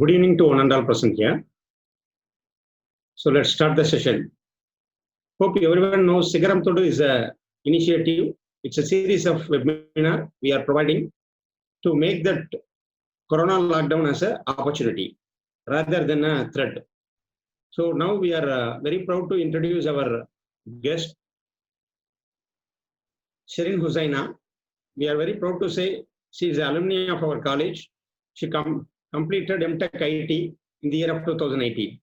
Good evening to one and all present here. So let's start the session. Hope everyone knows Sigaram Thodu is an initiative. It's a series of webinar we are providing to make that Corona lockdown as an opportunity rather than a threat. So now we are very proud to introduce our guest, Shirin Husaina. We are very proud to say she is an alumni of our college. She completed MTech IT in the year of 2018.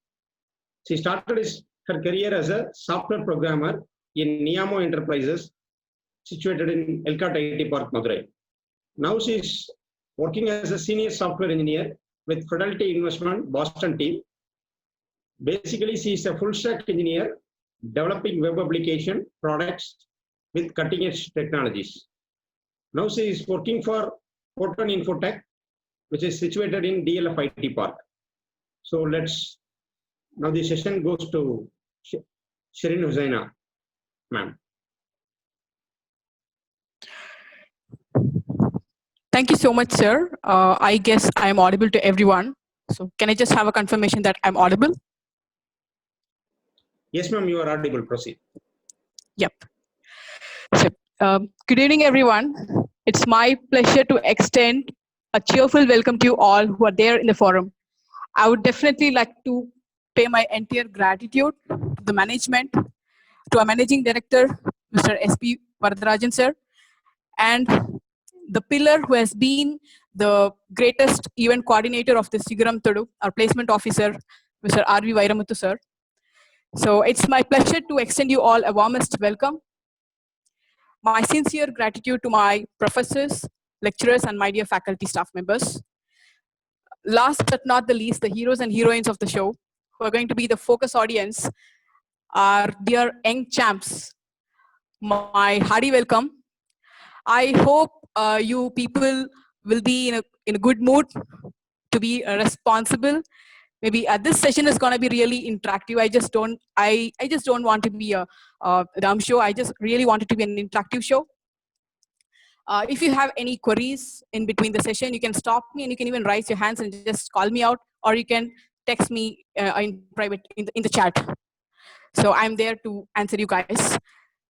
She started her career as a software programmer in Niamo Enterprises, situated in Elcott IT Park, Madurai. Now she is working as a senior software engineer with Fidelity Investment Boston team. Basically, she is a full stack engineer developing web application products with cutting edge technologies. Now she is working for Photon Infotech, which is situated in DLF IT Park. So now the session goes to Shirin Husaina, ma'am. Thank you so much, sir. I guess I am audible to everyone. So can I just have a confirmation that I'm audible? Yes, ma'am, you are audible. Proceed. Yep. So, good evening, everyone. It's my pleasure to extend a cheerful welcome to you all who are there in the forum. I would definitely like to pay my entire gratitude to the management, to our managing director, Mr. S.P. Varadarajan, sir, and the pillar who has been the greatest event coordinator of the Sigaram Thodu, our placement officer, Mr. R.V. Vairamuthu, sir. So it's my pleasure to extend you all a warmest welcome. My sincere gratitude to my professors, lecturers, and my dear faculty staff members. Last but not the least, the heroes and heroines of the show, who are going to be the focus audience, are dear young champs. My hearty welcome. I hope you people will be in a good mood to be responsible. Maybe this session is going to be really interactive. I just don't want to be a dumb show. I just really want it to be an interactive show. If you have any queries in between the session, you can stop me and you can even raise your hands and just call me out, or you can text me in private in the chat. So I'm there to answer you guys.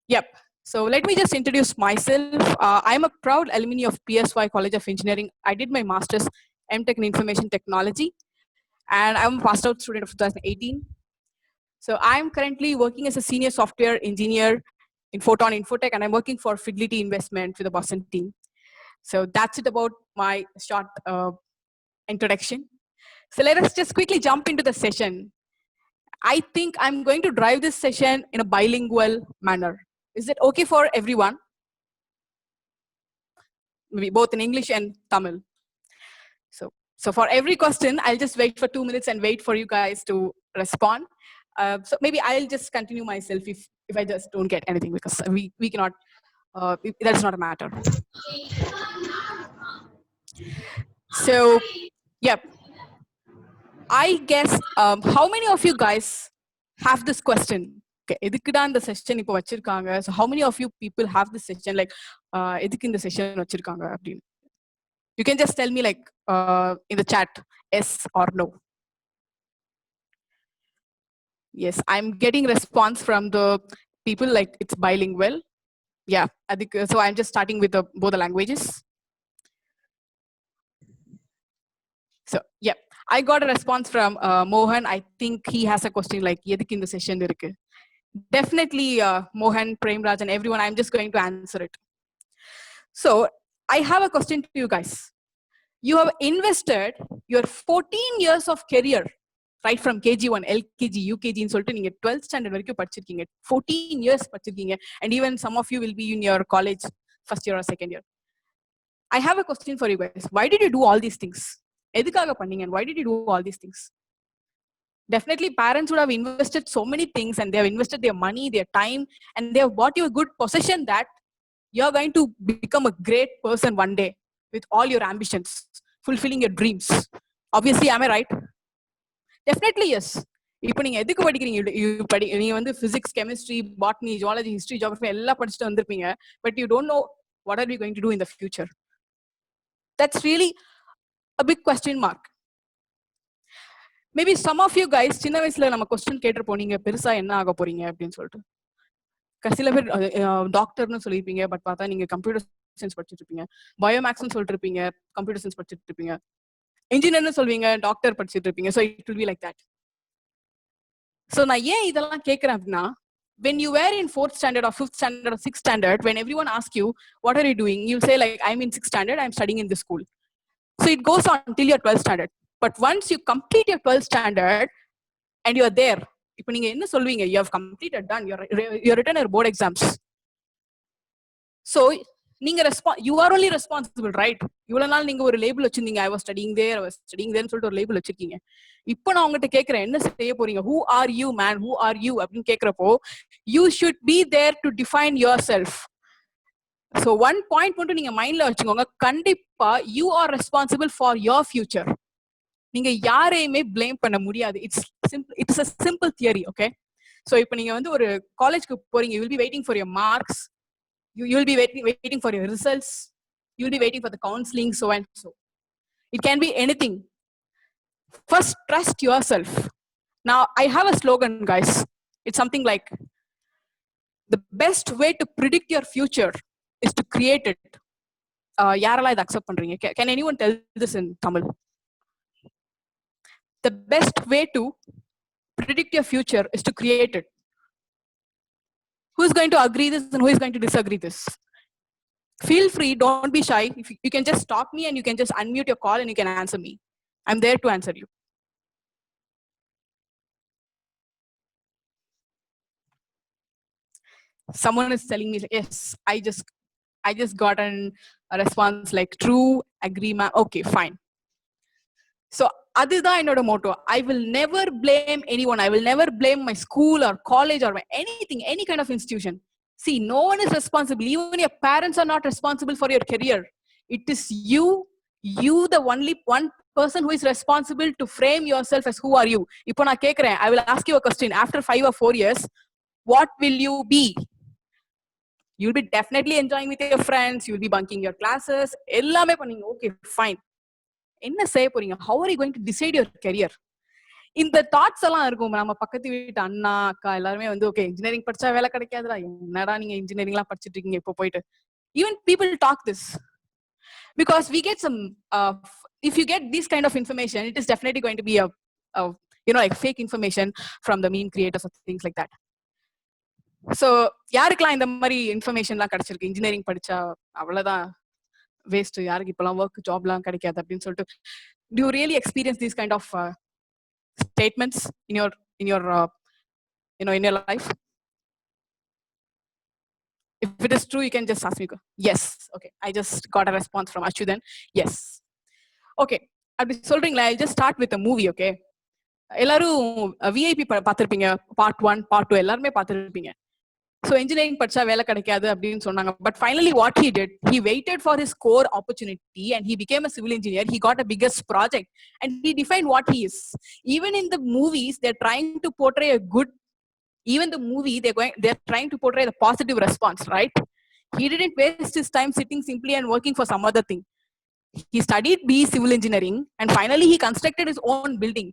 Yep. So let me just introduce myself. I'm a proud alumni of PSY College of Engineering. I did my master's MTech in Information Technology, and I'm a passed out student of 2018. So I'm currently working as a senior software engineer in Photon Infotech, and I'm working for Fidelity Investment with the Boston team. So that's it about my short introduction. So let us just quickly jump into the session. I think I'm going to drive this session in a bilingual manner. Is it okay for everyone? Maybe both in English and Tamil. So for every question, I'll just wait for 2 minutes and wait for you guys to respond. So maybe I'll just continue myself if I just don't get anything, because we cannot, that's not a matter. So, yep. I guess, how many of you guys have this question? Okay, edukku the session ipo vachirukanga. So how many of you people have this session, like edukku the session vachirukanga appdin? You can just tell me, like, in the chat, yes or no. Yes, I'm getting response from the people like it's bilingual. Yeah, I think, so I'm just starting with both the languages. So yeah, I got a response from Mohan. I think he has a question like, edukku in the session irukku. Definitely, Mohan, Premraj, and everyone, I'm just going to answer it. So I have a question to you guys. You have invested your 14 years of career, right from KG1, LKG, UKG in சொல்லிட்டு நீங்க 12th standard வரைக்கும் படிச்சிருக்கீங்க. 14 years படிச்சிருக்கீங்க, and even some of you will be in your college first year or second year. I have a question for you guys. Why did you do all these things? எதுக்காக பண்ணீங்க, and why did you do all these things? Definitely parents would have invested so many things, and they have invested their money, their time, and they have bought you a good possession that you're going to become a great person one day with all your ambitions, fulfilling your dreams. Obviously, am I right? Definitely yes. இப்போ நீங்க எதுக்கு படிக்கிறீங்க, நீங்க வந்து physics, chemistry, botany, zoology, history, geography எல்லாம் படிச்சுட்டு வந்திருப்பீங்க. But you don't know what are we going to do in the future. That's really a big question mark. Maybe some of you guys சின்ன வயசுல நம்ம கொஸ்டின் கேட்டிருப்போம், நீங்க பெருசா என்ன ஆக போறீங்க அப்படின்னு சொல்லிட்டு. சில பேர் டாக்டர்னு சொல்லியிருப்பீங்க, பட் பார்த்தா நீங்க கம்ப்யூட்டர் சயின்ஸ் படிச்சுட்டு இருப்பீங்க. பயோமேக்ஸ்னு சொல்லிட்டு இருப்பீங்க, கம்ப்யூட்டர் சயின்ஸ் படிச்சுட்டு இருப்பீங்க. இன்ஜினியர்னு சொல்வீங்க, டாக்டர் படிச்சுட்டு இருப்பீங்க. So it will be like that. So நான் ஏன் இதெல்லாம் கேட்கறேன் அப்படின்னா, when you were in 4th standard or 5th standard or 6th standard, when everyone asks you, what are you doing? You'll say like, I'm in 6th standard, I'm studying in this school. So it goes on until your 12th standard. But once you complete your 12th standard and you're there, இப்போ நீங்க என்ன சொல்வீங்க? You have completed, done, you're written your board exams. So நீங்க you are only responsible, right? இவ்வளவு நாள் நீங்க ஒரு label வச்சிருந்தீங்க, I was studying there, I was studying there சொல்லிட்டு ஒரு லேபிள் வச்சிருக்கீங்க. இப்போ நான் உங்ககிட்ட கேட்கிறேன், என்ன செய்ய போறீங்க? Who are you, man? Who are you? அப்படின்னு கேட்கிறப்போ, you should be there to define yourself. So one point மட்டும் நீங்க மைண்ட்ல வச்சுக்கோங்க, கண்டிப்பா you are responsible for your future. நீங்க யாரையுமே blame பண்ண முடியாது. It's a simple theory, okay? So இப்போ நீங்க வந்து ஒரு காலேஜ்க்கு போறீங்க, you will be waiting for your marks, you will be waiting for your results, you will be waiting for the counseling, so and so. It can be anything. First, trust yourself. Now, I have a slogan, guys. It's something like, the best way to predict your future is to create it. யாரெல்லாம் இதை accept பண்றீங்க? Can anyone tell this in Tamil? The best way to predict your future is to create it. Who is going to agree this and who is going to disagree this? Feel free, don't be shy. If you can just stop me and you can just unmute your call and you can answer me. I'm there to answer you. Someone is telling me, yes, I just got a response like true, agree, ma'am. Okay, fine. So அதுதான் என்னோட motto. I will never blame anyone. I will never blame my school or college or anything, any kind of institution. See, no one is responsible. Even your parents are not responsible for your career. It is you, the only one person who is responsible to frame yourself as who are you. இப்போ நான் கேட்கிறேன், I will ask you a question. After 5 or 4 years, what will you be? You'll be definitely enjoying with your friends, you'll be bunking your classes, எல்லாமே பண்ணீங்க. Okay, fine. என்ன செய்ய போறீங்க? How are you going to decide your career? இந்த thoughts எல்லாம் இருக்கும். நம்ம பக்கத்து வீட்டு அண்ணா அக்கா எல்லாருமே வந்து, ஓகே இன்ஜினியரிங் படிச்சா வேலை கிடைக்காதுடா, என்னடா நீங்க இன்ஜினியரிங் எல்லாம் படிச்சுட்டு இருக்கீங்க இப்போ போயிட்டு. Even people talk this because we get some if you get this kind of information, it is definitely going to be a like fake information from the meme creators or things like that. So யாருக்கெல்லாம் இந்த மாதிரி இன்ஃபர்மேஷன்லாம் கிடைச்சிருக்கு? Engineering படிச்சா அவ்வளவுதான் waste, யாருக்கு இப்பெல்லாம் work ஜாப்லாம் கிடைக்காது அப்படின்னு சொல்லிட்டு, do you really experience these kind of statements in your in your life? If it is true, you can just ask me. Yes. Okay, I just got a response from Ashudan. Yes. Okay, அப்படி சொல்றீங்களா? I just start with a movie. Okay, எல்லாரும் VIP பார்த்திருப்பீங்க, part 1 part 2 எல்லாருமே பார்த்திருப்பீங்க. So engineering படிச்சா வேலை கிடைக்காது அப்படின்னு சொன்னாங்க. But finally what he did, he waited for his core opportunity and he became a civil engineer. He got a biggest project and he defined what he is. Even in the movies, they're trying to portray a good, even the movie, they're trying to portray the positive response, right? He didn't waste his time sitting simply and working for some other thing. He studied BE civil engineering and finally he constructed his own building.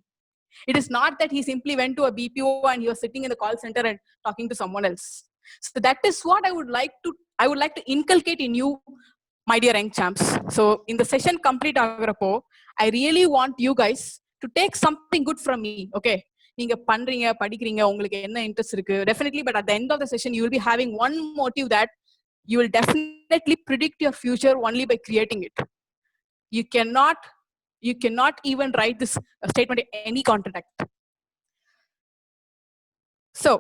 It is not that he simply went to a BPO and he was sitting in the call center and talking to someone else. So that is what I would like to inculcate in you, my dear young champs. So in the session complete agarapo, I really want you guys to take something good from me. Okay, நீங்க பண்றீங்க, படிக்கிறீங்க, உங்களுக்கு என்ன interest இருக்கு, definitely, but at the end of the session you will be having one motive, that you will definitely predict your future only by creating it. You cannot even write this statement in any contract. So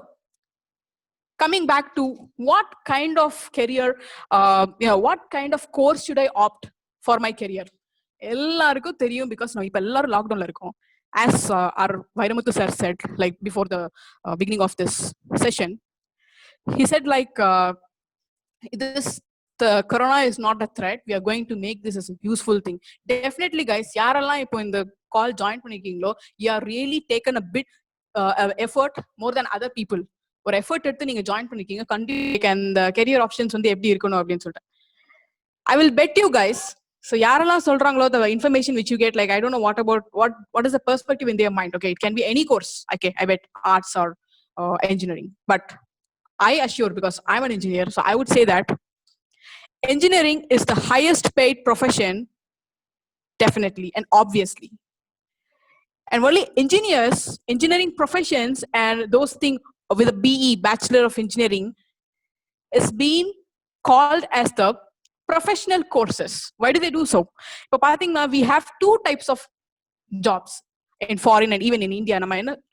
coming back to what kind of career, what kind of course should I opt for my career? எல்லாருக்கும் தெரியும், because now இப்ப எல்லாரும் லாக்டவுன்ல இருக்கோம். As our Vairamuthu sir said, like before the beginning of this session, he said like the corona is not a threat, we are going to make this as a useful thing. Definitely guys, யாரெல்லாம் இப்போ இந்த call join பண்ணிருக்கீங்களோ, you are really taken a bit effort more than other people. ஒரு effort எடுத்து நீங்க join பண்ணிருக்கீங்க. கண்டிப்பா அந்த career options வந்து எப்படி இருக்கணும் அப்படின்னு சொல்லிட்டு, I will bet you guys, So யாரெல்லாம் சொல்றாங்களோ, the information which you get, like, I don't know what is the perspective in their mind. Okay, it can be any course. Okay, I bet arts or engineering. But I assure, because I'm an engineer, so I would say that engineering is the highest paid profession, definitely and obviously. And only engineering professions and those things with a BE, Bachelor of Engineering, is being called as the professional courses. Why do they do so? Now we have two types of jobs in foreign and even in India.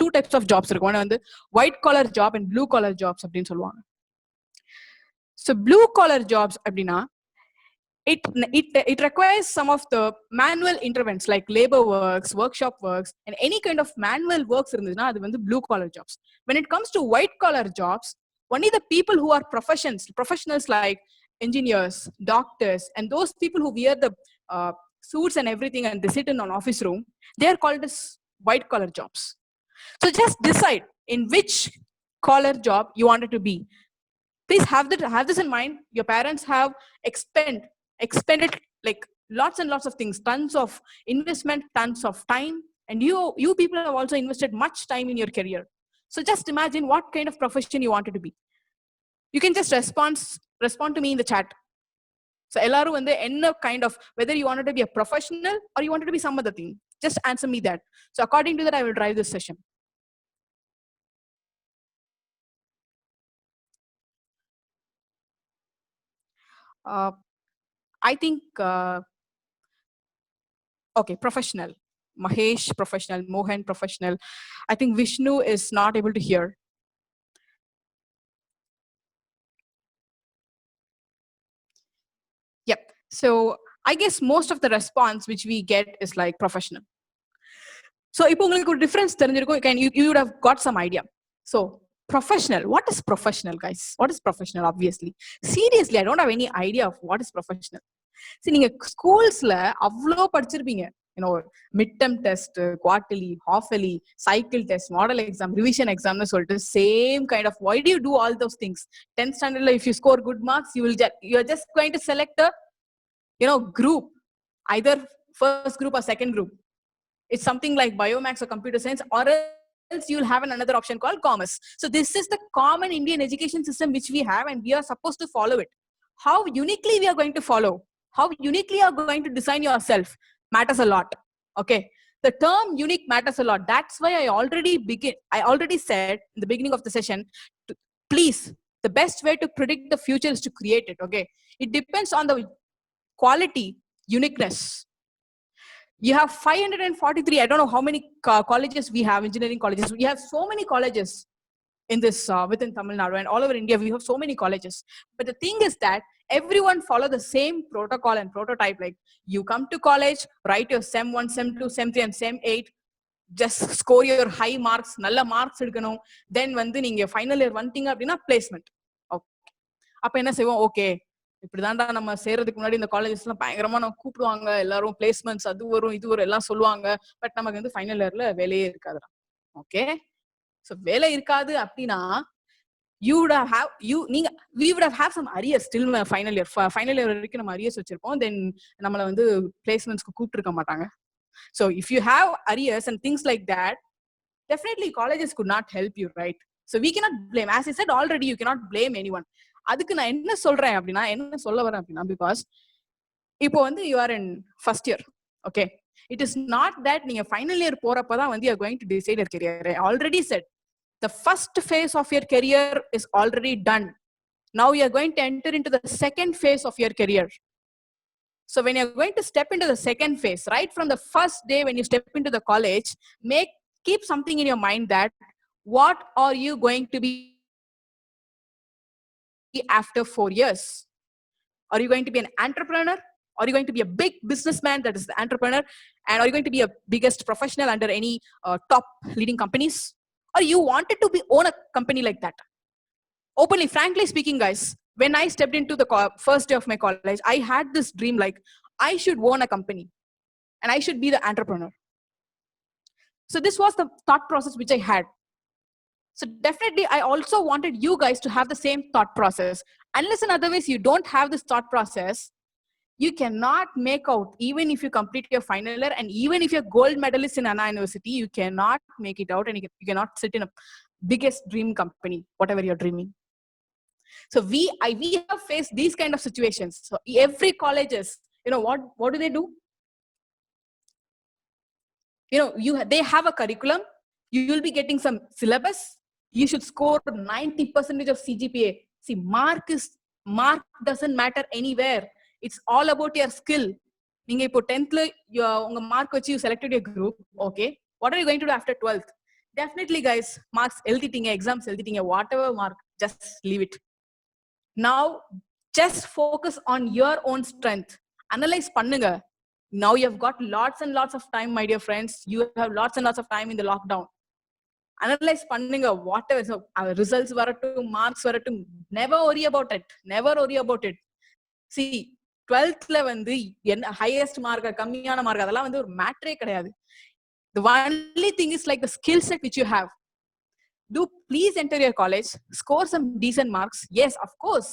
Two types of jobs. One is white collar job and blue collar jobs. So blue collar jobs, it requires some of the manual interventions like labor works, workshop works, and any kind of manual works in the blue collar jobs. When it comes to white collar jobs, only the people who are professionals like engineers, doctors, and those people who wear the suits and everything and they sit in an office room, they are called as white collar jobs. So just decide in which collar job you want it to be. Please have this in mind. Your parents have expended like lots and lots of things, tons of investment, tons of time, and you people have also invested much time in your career. So just imagine what kind of profession you wanted to be. You can just respond to me in the chat. So elaru vande enna kind of, whether you wanted to be a professional or you wanted to be some other thing, just answer me that. So according to that, I will drive this session. I think okay, professional. Mahesh, professional. Mohan, professional. I think Vishnu is not able to hear. Yep. So I guess most of the response which we get is like professional. So if you difference, you would have got some idea. So professional, what is professional, guys? What is professional? Obviously, seriously, I don't have any idea of what is professional. See, நீங்க ஸ்கூல்ஸ்ல அவ்வளோ படிச்சிருப்பீங்க, midterm test, quarterly, half-yearly, cycle test, model exam, revision exam, same kind of. Why do you do all those things? 10th standard, if you score good marks, you're just going to select a group, either first group or second group. It's something like biomax or computer science, or else you'll have another option called commerce. So this is the common Indian education system which we have, and we are supposed to follow it. How uniquely we are going to follow, how uniquely you are going to design yourself matters a lot. Okay, the term unique matters a lot. That's why I already said in the beginning of the session, please, the best way to predict the future is to create it. Okay, it depends on the quality, uniqueness. You have 543, I don't know how many colleges we have, engineering colleges. We have so many colleges in this within Tamil Nadu and all over India. We have so many colleges, but the thing is that everyone follow the same protocol and prototype. Like, you come to college, write your sem 1, sem 2, sem 3 and sem 8, just score your high marks, nalla marks edukanum, then vandu neenga final year vantinga appadina placement. Okay, appo enna seivom? Okay, இப்படிதான்டா நம்ம சேர்றதுக்கு முன்னாடி இந்த colleges எல்லாம் பயங்கரமா நம்ம கூப்பிடுவாங்க, எல்லாரும் placements அது வரும் இது வரும் எல்லாம் சொல்லுவாங்க. பட் நமக்கு வந்து ஃபைனல் இயர்ல வேலையே இருக்காதுடா. ஓகே, சோ வேலை இருக்காது அப்படின்னா we would have some arrears till final year வரைக்கும் நம்ம arrears வச்சிருப்போம். Then நம்மள வந்து பிளேஸ்மெண்ட்ஸ்க்கு கூப்பிட்டு இருக்க மாட்டாங்க. So if you have arrears and things like that, definitely colleges could not help you, right? So we cannot blame. As I said already, you cannot blame anyone. அதுக்கு நான் என்ன சொல்றேன் அப்படின்னா, என்ன சொல்ல வரேன் அப்படின்னா, பிகாஸ் இப்போ வந்து you are in first year. Okay, it is not that நீங்க final year போறப்பதான் வந்து you are going to decide your career. I already said the first phase of your career is already done. Now you are going to enter into the second phase of your career. So when you're going to step into the second phase, right from the first day when you step into the college, keep something in your mind that what are you going to be after 4 years? Are you going to be an entrepreneur? Are you going to be a big businessman, that is the entrepreneur? And are you going to be a biggest professional under any top leading companies? Or you wanted to own a company like that? Openly, frankly speaking, guys, when I stepped into the first day of my college, I had this dream like I should own a company and I should be the entrepreneur. So this was the thought process which I had. So definitely, I also wanted you guys to have the same thought process. Unless in other ways you don't have this thought process, you cannot make out, even if you complete your final year and even if you're gold medalist in Anna University, you cannot make it out, and you cannot sit in a biggest dream company, whatever you're dreaming. So we have faced these kind of situations. So every colleges, what do they do? They have a curriculum. You will be getting some syllabus. You should score 90% of CGPA. See, mark doesn't matter anywhere. It's all about your skill. நீங்க இப்போ 10th உங்க mark வச்சு you selected your group. Okay, what are you going to do after 12th? Definitely guys, marks எழுதிட்டீங்க, exams எழுதிட்டீங்க, whatever mark, just leave it. Now just focus on your own strength. Analyze பண்ணுங்க. Now you've got lots and lots of time, my dear friends. You have lots and lots of time in the lockdown. Analyze பண்ணுங்க, whatever. So results வராட்டும், marks வராட்டும், never worry about it. Never worry about it. See, 12thல வந்து என்ன highest mark, கம்மியான mark, அதெல்லாம் வந்து ஒரு மேட்டரே கிடையாது. The only thing is like the skill set which you have. Do please enter your college, score some decent marks. Yes, of course.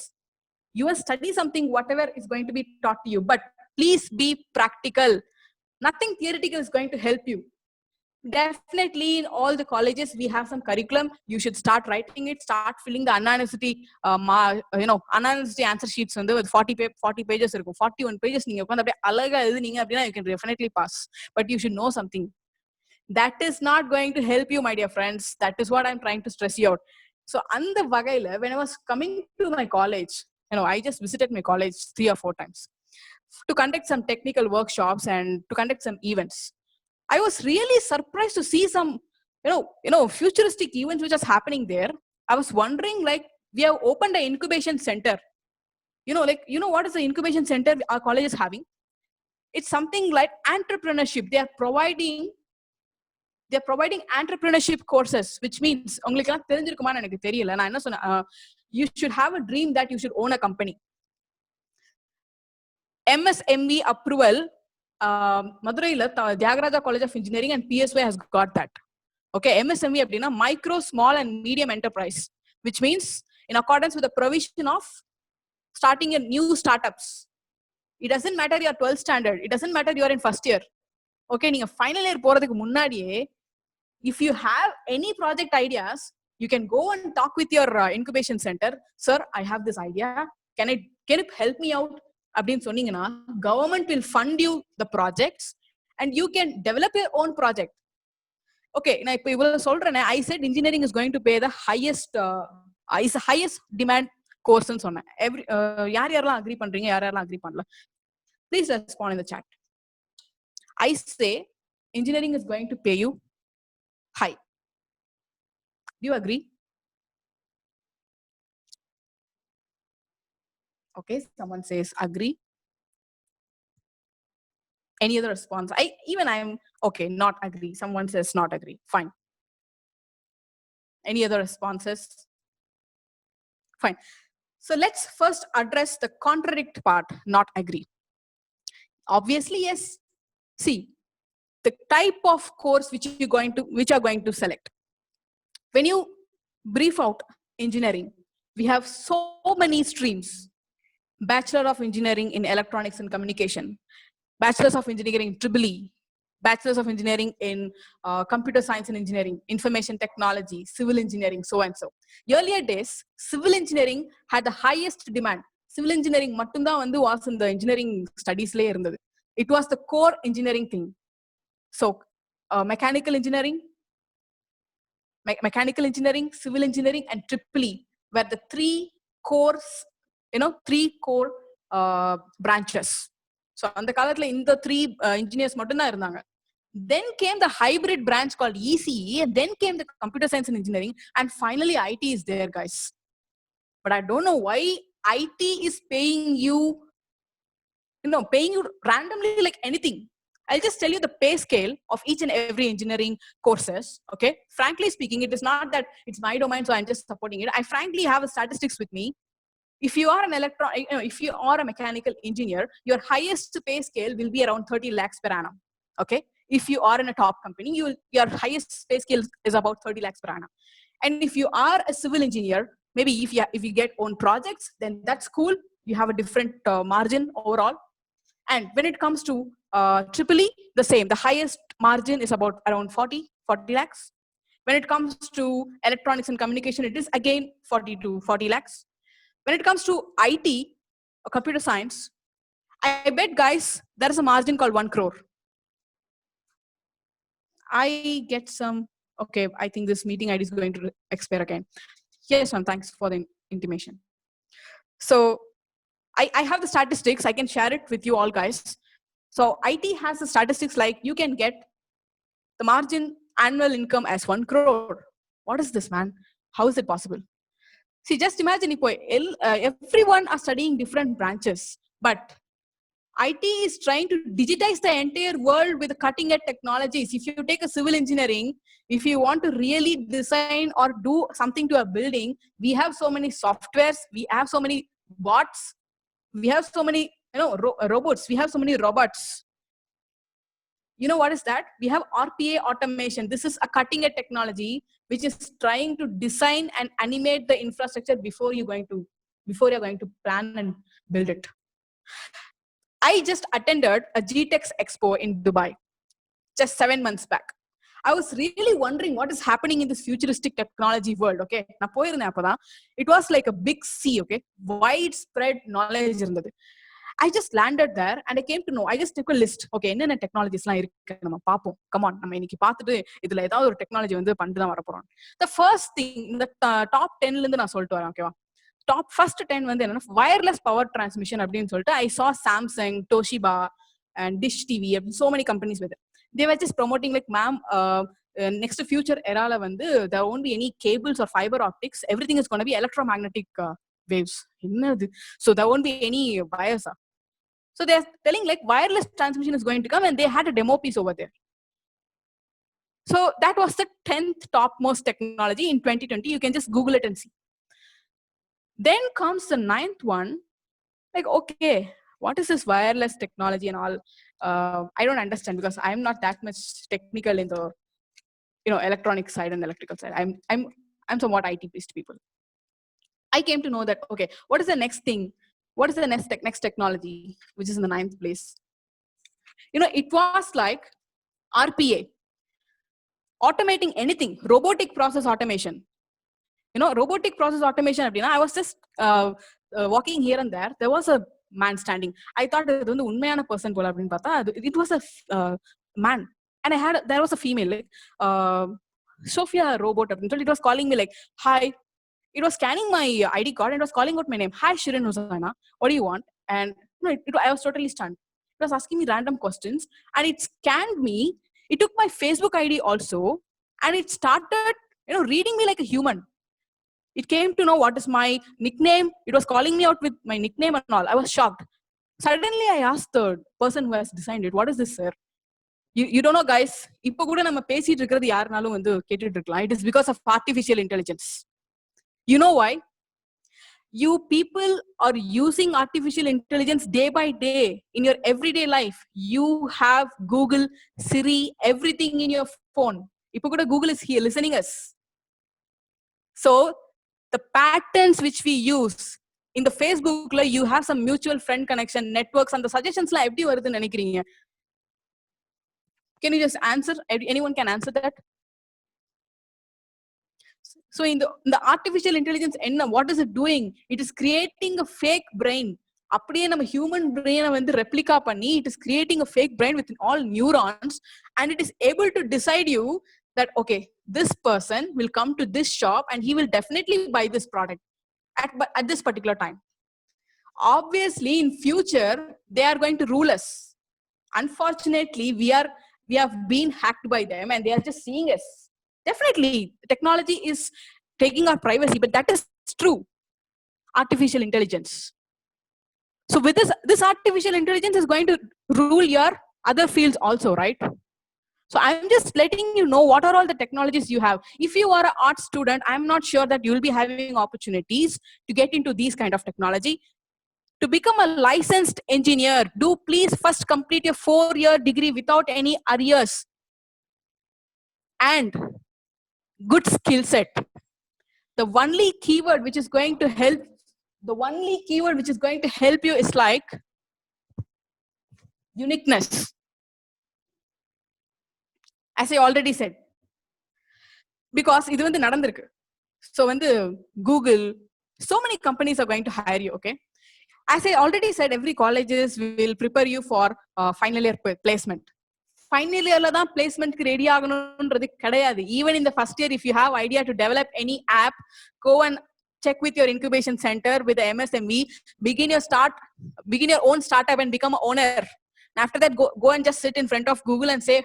You will study something, whatever is going to be taught to you, but please be practical. Nothing theoretical is going to help you. Definitely in all the colleges we have some curriculum. You should start writing it, start filling the Anna University Anna University answer sheets with 40 pages irukum. 41 pages neenga ukand apdi alaga eludinga appadina you can definitely pass. But you should know something. That is not going to help you, my dear friends. That is what I'm trying to stress you out. So andha vagaila, when I was coming to my college, I just visited my college 3 or 4 times to conduct some technical workshops and to conduct some events. I was really surprised to see some, futuristic events which is happening there. I was wondering, like, we have opened an incubation center. What is the incubation center our college is having? It's something like entrepreneurship. They are providing entrepreneurship courses, which means ungalukku therinjirukumana enakku theriyala na enna sonna, you should have a dream that you should own a company. MSME approval, Madurai Tyagaraja College of Engineering and PSY has got that. Okay, MSME appadina micro, small and medium enterprise, which means in accordance with the provision of starting a new startups. It doesn't matter your 12th standard, it doesn't matter you are in first year. Okay, neenga final year poradhukku munnadiye, if you have any project ideas, you can go and talk with your incubation center. Sir, I have this idea, can it help me out? Abdin sonningana, government will fund you the projects and you can develop your own project. Okay, na ipo ivula solrane, I said engineering is going to pay the highest demand course nu sonna. Every yaar yaarla agree pandringa, yaar yaarla agree pannala, please respond in the chat. I say engineering is going to pay you high. Do you agree? Okay, someone says agree. Any other response? I'm okay, not agree. Someone says not agree. Fine. Any other responses? Fine. So let's first address the contradict part, not agree. Obviously, yes. See, the type of course which are going to select. When you brief out engineering, we have so many streams. Bachelor of Engineering in Electronics and Communication, Bachelors of Engineering in EEE, Bachelors of Engineering in Computer Science and Engineering, Information Technology, Civil Engineering, so and so. Earlier days, civil engineering had the highest demand. Civil engineering mattumda vandu was in the engineering studies le irundhathu. It was the core engineering thing. So mechanical engineering, civil engineering and EEE were the three core branches. So on the kalathla in the three engineers mattum da irundanga. Then came the hybrid branch called ECE, and then came the computer science and engineering, and finally IT is there, guys. But I don't know why IT is paying you randomly like anything. I'll just tell you the pay scale of each and every engineering courses. Okay, frankly speaking, it is not that it's my domain, so I'm just supporting it. I frankly have a statistics with me. If you are if you are a mechanical engineer, your highest pay scale will be around 30 lakhs per annum. Okay, if you are in a top company, your highest pay scale is about 30 lakhs per annum. And if you are a civil engineer, maybe if you get own projects, then that's cool. You have a different margin overall. And when it comes to triple E, the same. The highest margin is about around 40 lakhs. When it comes to electronics and communication, it is again 40 to 40 lakhs. When it comes to IT, or computer science, I bet, guys, there is a margin called 1 crore. I get some, okay, I think this meeting ID is going to expire again. Yes, ma'am, thanks for the intimation. So I have the statistics. I can share it with you all, guys. So IT has the statistics like you can get the margin annual income as 1 crore. What is this, man? How is it possible? See, just imagine everyone are studying different branches, but IT is trying to digitize the entire world with cutting edge technologies. If you take a civil engineering, if you want to really design or do something to a building, we have so many softwares, we have so many bots, we have so many robots, we have so many robots. You know what is that? We have RPA automation. This is a cutting edge technology which is trying to design and animate the infrastructure before you're going to plan and build it. I just attended a GTEx Expo in Dubai just 7 months back. I was really wondering what is happening in this futuristic technology world. Okay, it was like a big sea. Okay, widespread knowledge. I just landed there and I came to know. I just took a list. Okay, என்ன technologies-லாம் இருக்கு நம்ம பாப்போம். Come on, நம்ம இன்னைக்கு பார்த்துட்டு இதுல ஏதாவது ஒரு டெக்னாலஜி வந்து பண்ணிட்டு தான் வர போறோம். The first thing, இந்த top 10ல இருந்து நான் சொல்லிட்டு வரேன். ஓகேவா? Top first 10 வந்து என்னன்னா wireless power transmission அப்படின்னு சொல்லிட்டு I saw Samsung, Toshiba and Dish TV, so many companies with it. They were just promoting like, ma'am, next future era la vandu there won't be any cables or fiber optics. Everything is going to be electromagnetic waves. So there won't be any wires. So they're telling like wireless transmission is going to come, and they had a demo piece over there. So that was the 10th topmost technology in 2020. You can just Google it and see. Then comes the 9th one. Like, okay, what is this wireless technology and all? I don't understand because I'm not that much technical in the electronic side and electrical side. I'm somewhat IT based people. I came to know that, okay, what is the next thing? What is the next technology, which is in the 9th place? It was like RPA, automating anything, robotic process automation. Robotic process automation. I was just walking here and there. There was a man standing. I thought it was a person. It was a man. And there was a female, like Sophia robot. It was calling me like, hi. It was scanning my ID card and it was calling out my name. Hi, Shirin Hosanna. What do you want? And I was totally stunned. It was asking me random questions and it scanned me. It took my Facebook ID also and it started, reading me like a human. It came to know what is my nickname. It was calling me out with my nickname and all. I was shocked. Suddenly, I asked the person who has designed it, what is this, sir? You don't know, guys. It is because of artificial intelligence. You know why? You people are using artificial intelligence day by day in your everyday life. You have Google, Siri, everything in your phone. Google is here listening us. So the patterns which we use in the Facebook, like you have some mutual friend connection networks and the suggestions la eppadi varudhu nenikringa? Can you just answer? Anyone can answer that? So in the artificial intelligence, what is it doing? It is creating a fake brain. அப்படியே நம்ம human பிரெயினை வந்து replica பண்ணி it is creating a fake brain with all neurons, and it is able to decide you that, okay, this person will come to this shop and he will definitely buy this product at this particular time. Obviously, in future, they are going to rule us. Unfortunately, we have been hacked by them and they are just seeing us. Definitely, technology is taking our privacy, but that is true. Artificial intelligence. So with this artificial intelligence is going to rule your other fields also, right? So I'm just letting you know what are all the technologies you have. If you are an art student, I'm not sure that you'll be having opportunities to get into these kind of technology. To become a licensed engineer, do please first complete your 4-year degree without any arrears and good skill set. The only keyword which is going to help you is like uniqueness. As I already said, because இது வந்து நடந்திருக்கு. So வந்து Google, so many companies are going to hire you, okay? As I already said, every colleges will prepare you for final year placement. Final year la dhaan placement ku ready aganundradhu kedaiyadu. Even in the first year, if you have idea to develop any app, go and check with your incubation center with the MSME, begin your own startup and become an owner. And after that, go and just sit in front of Google and say,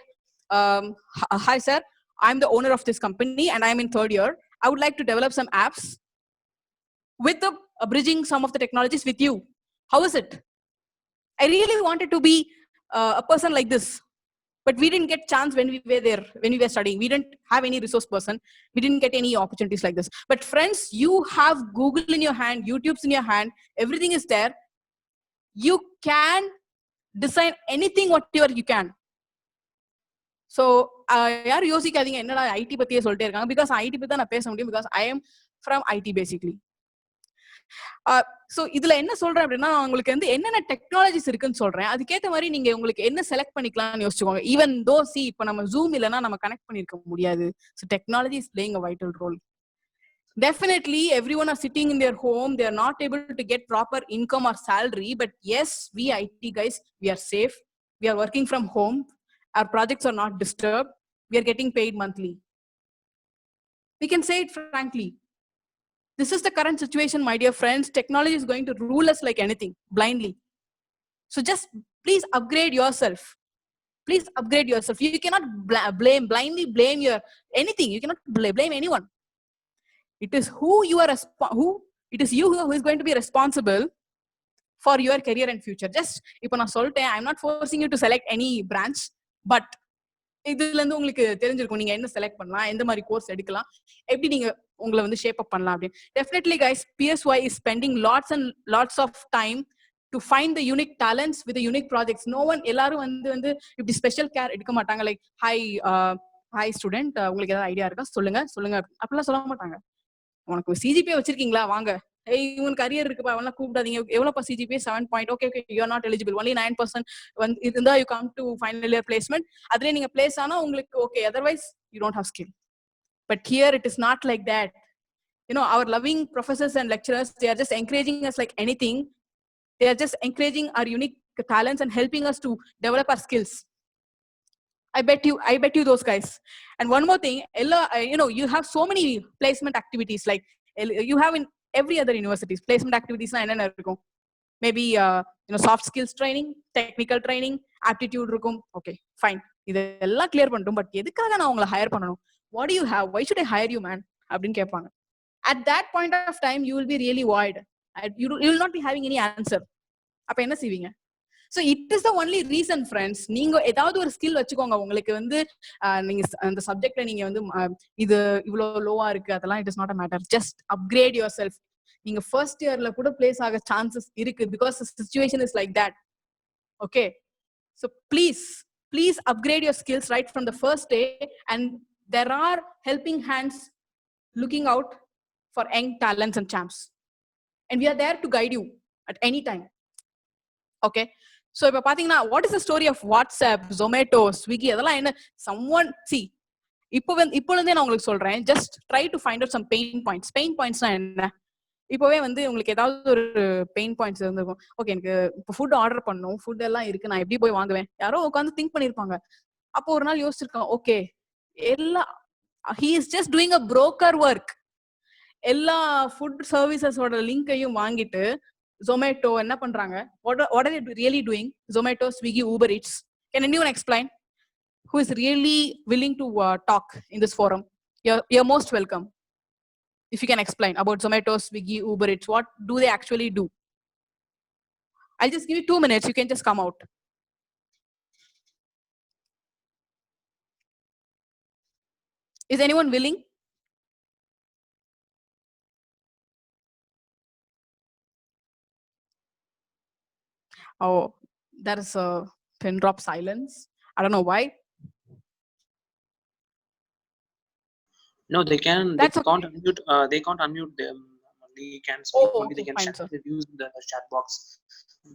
hi sir, I'm the owner of this company and I'm in third year. I would like to develop some apps with the bridging some of the technologies with you. How is it? I really wanted to be a person like this, but we didn't get chance when we were there, when we were studying. We didn't have any resource person. We didn't get any opportunities like this. But friends, you have Google in your hand, YouTube's in your hand, everything is there. You can design anything whatever you can. So yaar yosikadinga enna IT pathiye solte irukanga, because IT patti na pesa mudiyum, because I am from IT basically. So இதுல என்ன சொல்றேன் அப்படின்னா, உங்களுக்கு வந்து என்னென்ன technologies இருக்குன்னு சொல்றேன். அதுக்கேற்ற மாதிரி நீங்க உங்களுக்கு என்ன செலக்ட் பண்ணிக்கலாம்னு யோசிச்சுக்கோங்க. ஈவன் தோ இப்போ நம்ம ஜூம் இல்லைன்னா நம்ம கனெக்ட் பண்ணிருக்க முடியாது. So technology is playing a vital role. Definitely, everyone are sitting in their home. They are not able to get proper income or salary. But yes, we IT guys, we are safe. We are working from home. Our projects are not disturbed. We are getting paid monthly. We can say it frankly. This is the current situation, my dear friends. Technology is going to rule us like anything, blindly. So just please upgrade yourself. Please upgrade yourself. You cannot blindly blame your anything. You cannot blame anyone. It is it is you who is going to be responsible for your career and future. Just ipo na solte, I'm not forcing you to select any branch, but இதுல இருந்து உங்களுக்கு தெரிஞ்சிருக்கும் நீங்க என்ன select பண்ணலாம், எந்த மாதிரி course எடுக்கலாம், எப்படி நீங்க உங்களை வந்து ஷேப் அப் பண்ணலாம் அப்படின்னு. Definitely guys, PSY is spending lots and lots of time to find the unique talents with the unique projects. No one, எல்லாரும் வந்து இப்படி ஸ்பெஷல் கேர் எடுக்க மாட்டாங்க. லைக் ஹை ஸ்டூடெண்ட், உங்களுக்கு ஏதாவது ஐடியா இருக்கா சொல்லுங்க அப்படிலாம் சொல்ல மாட்டாங்க. உனக்கு சிஜிபிஏ வச்சிருக்கீங்களா, வாங்க, இவனுக்கு கரியர் இருக்குப்பா, அவெல்லாம் கூப்பிடாதீங்க, எவ்வளவுப்பா CGPA 7 okay you are not eligible, only 9% வந்து இருந்தா you come to final year placement. அதுல நீங்க பிளேஸ் ஆனா உங்களுக்கு okay, otherwise you don't have skill. But here it is not like that. You know, our loving professors and lecturers, they are just encouraging us like anything. They are just encouraging our unique talents and helping us to develop our skills. I bet you those guys. And one more thing, you know, you have so many placement activities, like you have in every other universities. Placement activities na enna irukum, maybe you know, soft skills training, technical training, aptitude irukum. Okay, fine, idella clear pannum. But edukaga na ungala hire pananum? What do you have? Why should I hire you, man? Abdin kepanga. At that point of time, you will be really void. You will not be having any answer. அப்ப என்ன செய்வீங்க? So it is the only reason, friends. நீங்க ஏதாவது ஒரு skill வச்சுக்கோங்க. உங்களுக்கு வந்து நீங்க அந்த சப்ஜெக்ட்ல நீங்க வந்து இது இவ்வளவு லோவா இருக்கு, அதெல்லாம் it is not a matter. Just upgrade your self. நீங்க ஃபர்ஸ்ட் இயர்ல கூட பிளேஸ் ஆக சான்சஸ் இருக்கு, because situation is like that. Okay, so please upgrade your skills right from the first day, and there are helping hands looking out for young talents and champs, and we are there to guide you at any time. Okay, so இப்ப பாத்தீங்கன்னா, what is the story of WhatsApp, Zomato, Swiggy, அதெல்லாம் என்ன? someone see, இப்போலேருந்தே நான் உங்களுக்கு சொல்றேன், just try to find out some pain points. pain points என்ன? இப்போவே வந்து உங்களுக்கு ஏதாவது ஒரு பெயின் பாயிண்ட்ஸ் இருந்திருக்கும். ஓகே, எனக்கு இப்போ ஃபுட் ஆர்டர் பண்ணணும், ஃபுட் எல்லாம் இருக்கு, நான் எப்படி போய் வாங்குவேன்? யாரோ உட்காந்து திங்க் பண்ணிருப்பாங்க. அப்போ ஒரு நாள் யோசிச்சிருக்கோம், okay, he is just doing a broker work. எல்லா ஃபுட் சர்வீசஸோட லிங்கையும் வாங்கிட்டு Zomato என்ன பண்றாங்க? What are they really doing? Zomato, Swiggy, Uber Eats. Can anyone explain? Who is really willing to talk in this forum? You're most welcome. If you can explain about Zomato, Swiggy, Uber Eats, what do they actually do? I'll just give you 2 minutes. You can just come out. Is anyone willing? Oh, there is a pin drop silence. I don't know why. No, they can. That's they can't unmute. They can't unmute them. Only can speak. Only they can fine, sir. use the chat box.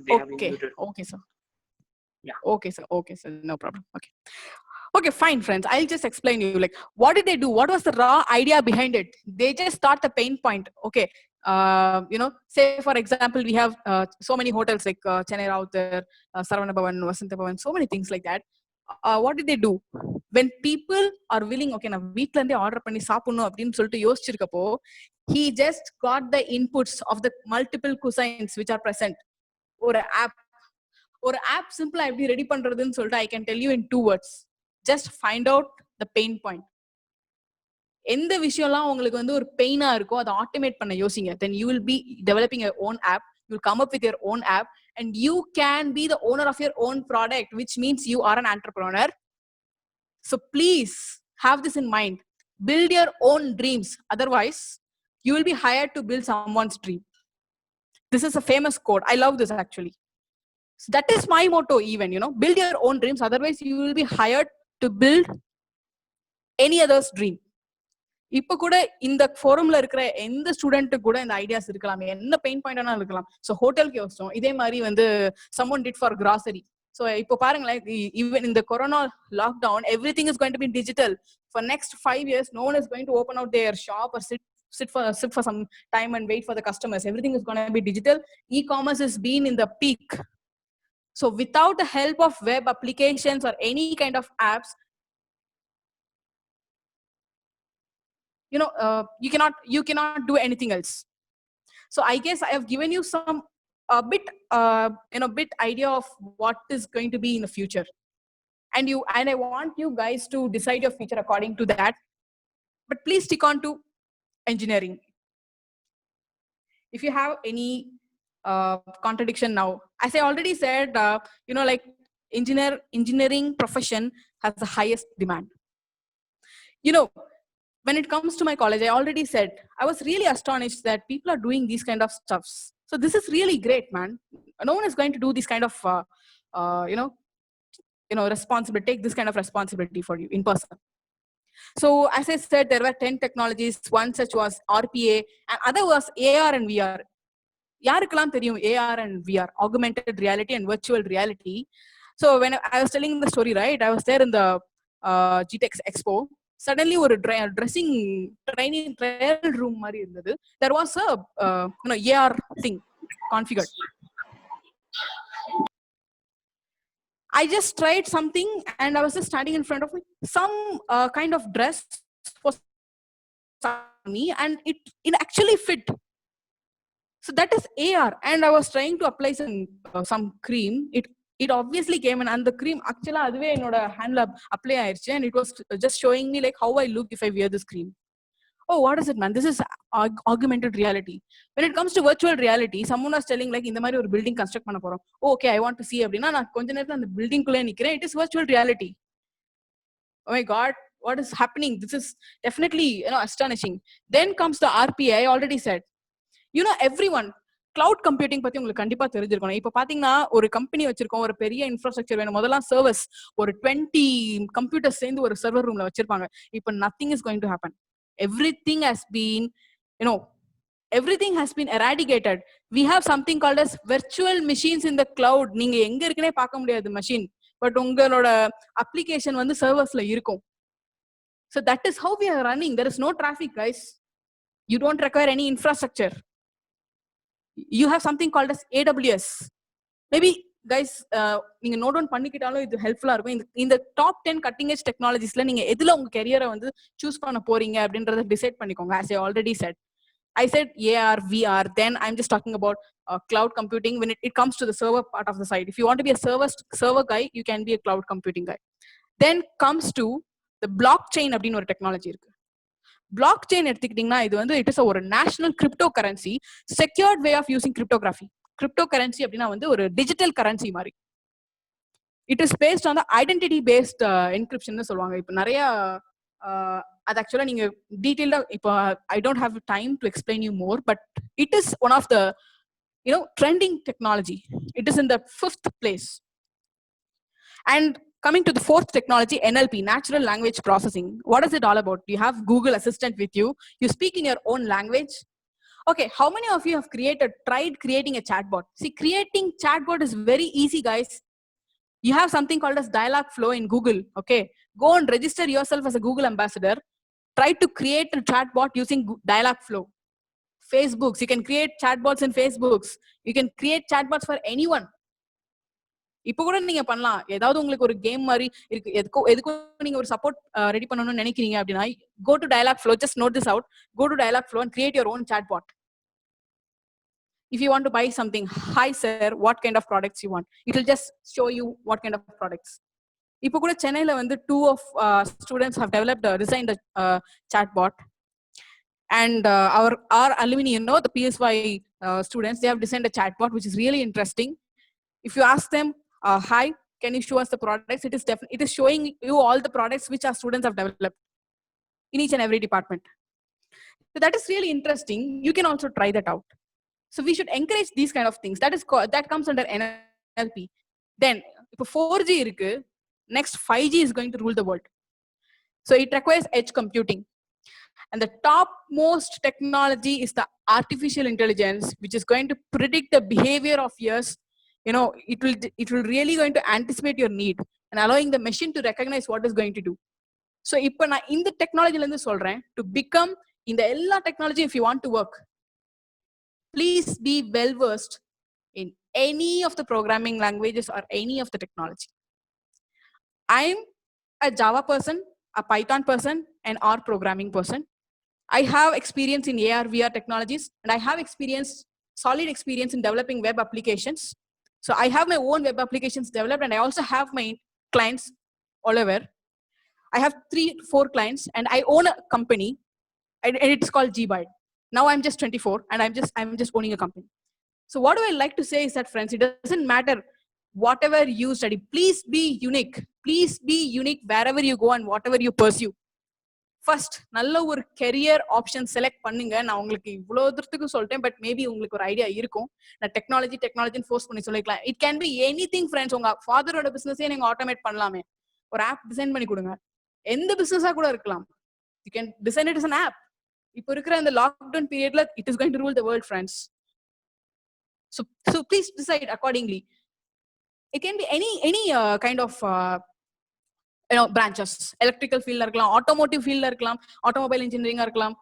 They have been Okay, muted. okay, sir. Okay, sir. Okay, sir. No problem. Okay. Okay, fine, friends. I'll just explain you. Like, what did they do? What was the raw idea behind it? They just thought the pain point. Okay. Say for example, we have so many hotels like Chennai out there, Saravana Bhavan, Vasanta Bhavan, so many things like that. What did they do? When people are willing, okay, na வீட்ல இருந்தே order பண்ணி சாப்பிடணும் அப்படின்னு சொல்லிட்டு யோசிச்சிருக்கப்போ, he just got the inputs of the multiple cuisines which are present. ஒரு app simple எப்படி ready பண்றதுன்னு சொல்லிட்டு I can tell you in 2 words. Just find out the pain point. எந்த விஷயம்லாம் உங்களுக்கு வந்து ஒரு பெயினா இருக்கோ அதை ஆட்டோமேட் பண்ண யோசிங்க. Then you will be developing your own app. You'll come up with your own app and you can be the owner of your own product, which means you are an entrepreneur. So please have this in mind. Build your own dreams. Otherwise, you will be hired to build someone's dream. This is a famous quote. I love this actually. So that is my motto even, build your own dreams. Otherwise, you will be hired to build any other's dream. இப்ப கூட இந்த ஃபோரம்ல இருக்கிற எந்த student கூட இந்த ideas இருக்கலாம், என்ன pain பாயிண்டானா இருக்கலாம். ஸோ ஹோட்டலுக்கு யோசிச்சோம், இதே மாதிரி வந்து someone did for grocery. So இப்போ பாருங்களேன், ஈவன் இந்த corona lockdown everything is going to be digital. For next 5 years, no one is going to open out their shop or sit for some time and wait for the customers. Everything is going to be digital. E-commerce has been in the peak. So without the help of web applications or any kind of apps, you cannot do anything else. So I guess I have given you a bit idea of what is going to be in the future, and I want you guys to decide your future according to that. But please stick on to engineering. If you have any contradiction now, as I already said, like engineering profession has the highest demand. When it comes to my college, I already said, I was really astonished that people are doing these kind of stuffs. So this is really great, man. No one is going to do this kind of, responsibility, take this kind of responsibility for you in person. So as I said, there were 10 technologies. One such was RPA, and other was AR and VR. யாருக்கெல்லாம் தெரியும் AR and VR, augmented reality and virtual reality. So when I was telling the story, right, I was there in the GTEx Expo. Suddenly ஒரு dressing training trial room மாதிரி இருந்தது. There was a AR thing configured. I just tried something and I was just standing in front of me. Some kind of dress was on me and it actually fit. So that is AR, and I was trying to apply some cream. It obviously came in, and the cream actually அதுவே என்னோட ஹேண்ட்ல apply ஆயிருச்சு, and it was just showing me like how I look if I wear this cream. Oh, what is it, man? This is augmented reality. When it comes to virtual reality, someone was telling like இந்த மாதிரி ஒரு building construct பண்ண போறோம். Okay, I want to see அப்படினா நான் கொஞ்ச நேரத்துல அந்த பில்டிங் குள்ளே நிக்கிறேன். It is virtual reality. Oh my god, what is happening? This is definitely astonishing. Then comes the RPA. I already said, everyone, cloud computing பத்தி உங்களுக்கு கண்டிப்பா தெரிஞ்சிருக்கணும். இப்ப பாத்தீங்கன்னா ஒரு கம்பெனி வச்சிருக்கோம், ஒரு பெரிய இன்ஃப்ராஸ்ட்ரக்சர் வேணும், முதல்ல சர்வர்ஸ் ஒரு 20 கம்ப்யூட்டர்ஸ் சேர்ந்து ஒரு சர்வர் ரூம்ல வச்சிருப்பாங்க. இப்ப nothing is going to happen. Everything has been eradicated. We have something called as virtual machines in the cloud. நீங்க எங்க இருக்குனே பார்க்க முடியாது machine, பட் உங்களோட அப்ளிகேஷன் வந்து சர்வர்ஸ்ல இருக்கும். So that is how we are running. There is no traffic, guys. You don't require any infrastructure. You have something called as AWS. Maybe guys, நீங்க note down பண்ணிக்கிட்டாலும் இது ஹெல்ப்ஃபுல்லா இருக்கும். இந்த டாப் 10 கட்டிங் எட்ஜ் டெக்னாலஜிஸ்ல நீங்க எதுல உங்க கெரியரை வந்து சூஸ் பண்ண போறீங்க அப்படின்றத டிசைட் பண்ணிக்கோங்க. As I already said, I said AR, VR. Then I'm just talking about cloud computing when it comes to the server part of the side. If you want to be a server guy, you can be a cloud computing guy. Then comes to the blockchain அப்படின்னு ஒரு technology இருக்கு. Blockchain எடுத்துக்கிட்டீங்கன்னா இது வந்து it is ஒரு national crypto currency, secured way of using cryptography. Crypto currency அப்படின்னா வந்து ஒரு டிஜிட்டல் கரன்சி மாதிரி. It is based on the identity based encryption சொல்லுவாங்க. இப்போ நிறைய அது ஆக்சுவலா நீங்க டீடைல்டா இப்போ I don't have time to explain you more, but it is one of the trending technology. It is in the 5th place. And coming to the 4th technology, NLP, natural language processing. What is it all about? You have Google Assistant with you. You speak in your own language. Okay, how many of you have tried creating a chatbot? See, creating chatbot is very easy, guys. You have something called as Dialogflow in Google. Okay, go and register yourself as a Google ambassador. Try to create a chatbot using Dialogflow. Facebooks, you can create chatbots in Facebooks. You can create chatbots for anyone. இப்போ கூட நீங்க பண்ணலாம். ஏதாவது உங்களுக்கு ஒரு game மாதிரி இருக்கு, எதுக்கும் நீங்க ஒரு சப்போர்ட் ரெடி பண்ணணும்னு நினைக்கிறீங்க அப்படின்னா, go to Dialogflow. Just note this out. Go to Dialogflow and create your own chatbot. If you want to buy something, hi sir, what kind of products you want? It will just show you what kind of products. இப்போ கூட சென்னையில வந்து 2 of students have developed designed a chatbot, and our alumni, you know, the PSY students, they have designed a chatbot which is really interesting. If you ask them, hi, can you show us the products? It is showing you all the products which our students have developed in each and every department. So that is really interesting. You can also try that out. So we should encourage these kind of things. That comes under NLP. Then if 4G irukku, next 5G is going to rule the world. So it requires edge computing. And the topmost technology is the artificial intelligence, which is going to predict the behavior of yours. You know, it will really going to anticipate your need and allowing the machine to recognize what is going to do. So இப்போ நான் இந்த டெக்னாலஜில இருந்து சொல்றேன், to become இந்த எல்லா technology, if you want to work, please be well versed in any of the programming languages or any of the technology. I'm a Java person, a Python person, and R programming person. I have experience in AR, VR technologies, and I have solid experience in developing web applications. So I have my own web applications developed, and I also have my clients all over. I have 3-4 clients, and I own a company, and it's called GByte. Now I'm just 24, and I'm just owning a company. So what do I like to say is that, friends, it doesn't matter whatever you study. Please be unique. Please be unique wherever you go and whatever you pursue. First, நல்ல ஒரு career option select பண்ணுங்க. நான் உங்களுக்கு இவ்வளவு தூரத்துக்கு சொல்லிட்டேன், but maybe உங்களுக்கு ஒரு ஐடியா இருக்கும். நான் டெக்னாலஜின்னு ஃபோர்ஸ் பண்ணி சொல்லிக்கலாம். It can be anything friends. உங்க ஃபாதரோட பிசினஸே நீங்க ஆட்டோமேட் பண்ணலாமே. ஒரு ஆப் டிசைன் பண்ணி கொடுங்க. எந்த பிசினஸா கூட இருக்கலாம். You can design it as an app. இப்போ இருக்கிற அந்த லாக்டவுன் பீரியட்ல it is going to rule the world, friends. So please decide accordingly. It can be any kind of branches. Electrical field la irkalam, automotive field la irkalam, automobile engineering la irkalam,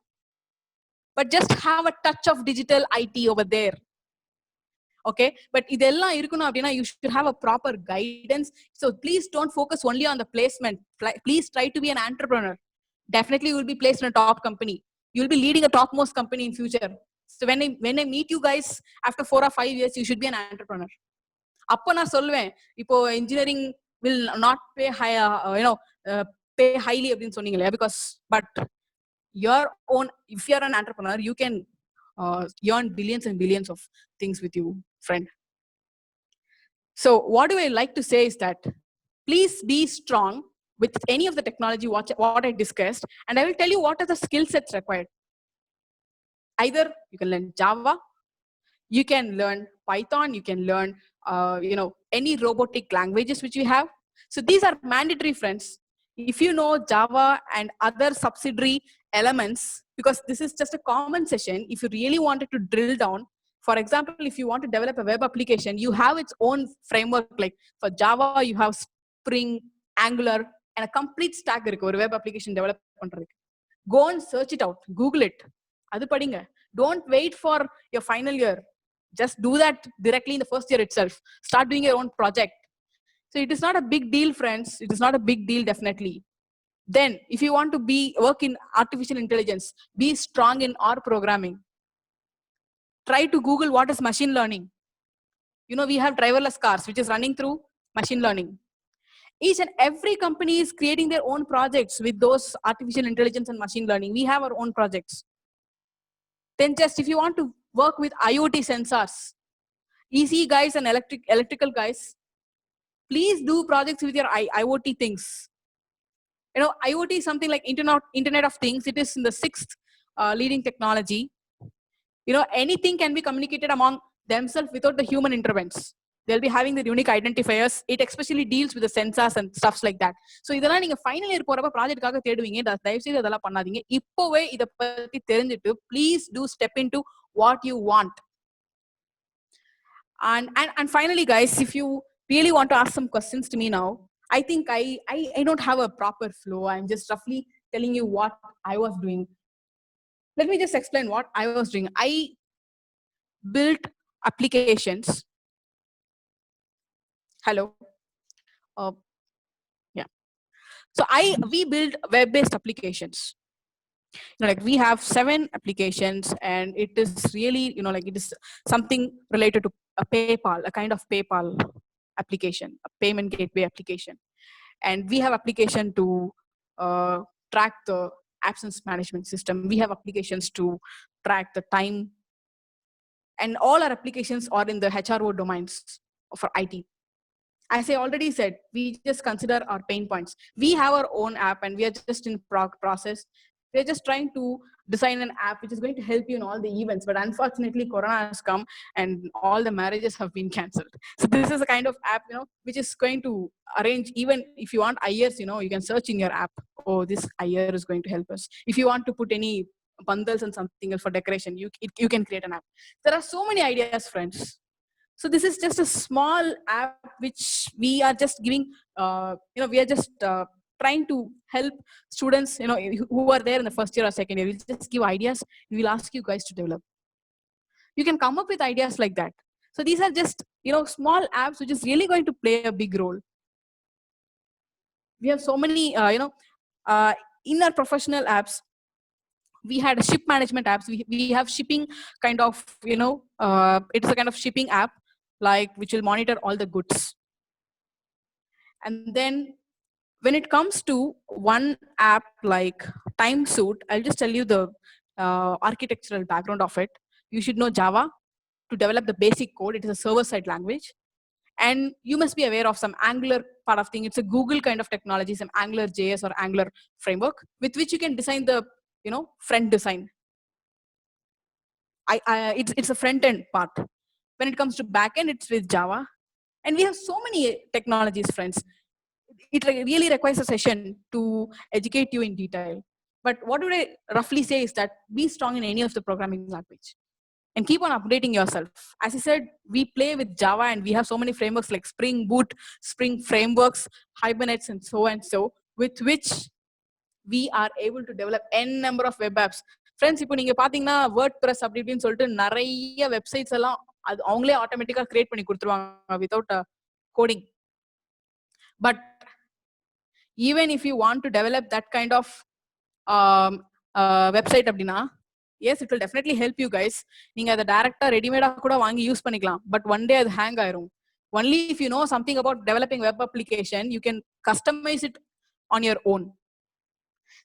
but just have a touch of digital IT over there. Okay, but idella irukunu appadina you should have a proper guidance. So please don't focus only on the placement. Please try to be an entrepreneur. Definitely you will be placed in a top company. You will be leading a topmost company in future. So when I meet you guys after 4 or 5 years, you should be an entrepreneur. அப்போ நான் சொல்லுவேன், இப்போ engineering will not pay high, pay highly அப்படின்னு சொன்னீங்களே, because but your own, if you are an entrepreneur, you can earn billions and billions of things with you, friend. So what do I like to say is that please be strong with any of the technology what I discussed, and I will tell you what are the skill sets required. Either you can learn Java, you can learn Python, you can learn any robotic languages which we have. So these are mandatory, friends. If you know Java and other subsidiary elements, because this is just a common session, if you really wanted to drill down, for example, if you want to develop a web application, you have its own framework. Like for Java, you have Spring, Angular, and a complete stack irukku or web application develop pandradhukku. Go and search it out, Google it. Adu padinga. Don't wait for your final year. Just do that directly in the first year itself. Start doing your own project. So it is not a big deal, friends. It is not a big deal, definitely. Then, if you want to work in artificial intelligence, be strong in R programming. Try to Google what is machine learning. You know, we have driverless cars, which is running through machine learning. Each and every company is creating their own projects with those artificial intelligence and machine learning. We have our own projects. Then just if you want to work with IoT sensors, EC guys and electrical guys, please do projects with your IoT things. You know, IoT is something like Internet of Things. It is in the 6th leading technology. You know, anything can be communicated among themselves without the human intervention. They'll be having their unique identifiers. It especially deals with the sensors and stuffs like that. So இதெல்லாம் நீங்க final year போறப்ப ப்ராஜெக்ட்காக தேடுவீங்க. தயவு செய்து அதெல்லாம் பண்ணாதீங்க. இப்போவே இத பத்தி தெரிஞ்சிட்டு please do step into what you want. And finally, guys, if you really want to ask some questions to me now. I think I don't have a proper flow. I'm just roughly telling you what I was doing. Let me just explain what I was doing. I built applications. Hello. Uh, yeah. So we build web-based applications. Like we have 7 applications, and it is really, like it is something related to a PayPal, a kind of PayPal application, a payment gateway application. And we have application to track the absence management system. We have applications to track the time, and all our applications are in the HRO domains for IT. As I already said, we just consider our pain points. We have our own app, and we are just in process. We're just trying to design an app which is going to help you in all the events. But unfortunately, Corona has come and all the marriages have been cancelled. So this is a kind of app, which is going to arrange, even if you want IERs, you can search in your app. Oh, this IER is going to help us. If you want to put any bundles and something else for decoration, you can create an app. There are so many ideas, friends. So this is just a small app which we are just giving, we are just trying to help students, who are there in the first year or second year. We'll just give ideas. We'll ask you guys to develop. You can come up with ideas like that. So these are just, small apps which is really going to play a big role. We have so many, in our professional apps, we had a ship management apps. We have shipping kind of, it's a kind of shipping app, like which will monitor all the goods. And then when it comes to one app like TimeSuit, I'll just tell you the architectural background of it. You should know Java to develop the basic code. It is a server-side language. And you must be aware of some Angular part of thing. It's a Google kind of technology, some Angular JS or Angular framework with which you can design the, front design. It's a front end part. When it comes to backend, it's with Java. And we have so many technologies, friends. It really requires a session to educate you in detail. But what would I roughly say is that be strong in any of the programming language and keep on updating yourself. As I said, we play with Java, and we have so many frameworks like Spring Boot, Spring Frameworks, Hibernates, and so, with which we are able to develop n number of web apps. Friends, இப்போ நீங்க பாத்தீங்கன்னா WordPress அப்படி இப்படின்னு சொல்லிட்டு நிறைய websites எல்லாம் அது அவங்களே ஆட்டோமேட்டிக்கா கிரியேட் பண்ணி கொடுத்துருவாங்க without coding. But even if you want to develop that kind of website அப்படின்னா, yes, it will definitely help you guys. நீங்க அதை டைரக்டா ரெடிமேடா கூட வாங்கி யூஸ் பண்ணிக்கலாம். பட் ஒன் டே அது ஹேங் ஆயிரும். Only if you know something about developing web application, you can customize it on your own.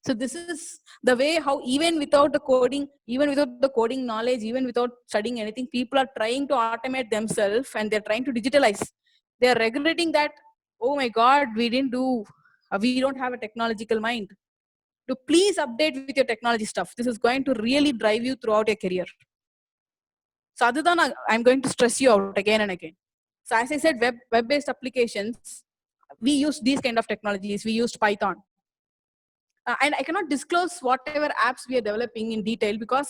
So this is the way how even without the coding knowledge, even without studying anything, people are trying to automate themselves, and they're trying to digitalize. They're regretting that, oh my God, we don't have a technological mind. To please update with your technology stuff. This is going to really drive you throughout your career. So other than I'm going to stress you out again and again. So as I said, web-based applications, we use these kind of technologies. We used Python. And I cannot disclose whatever apps we are developing in detail because,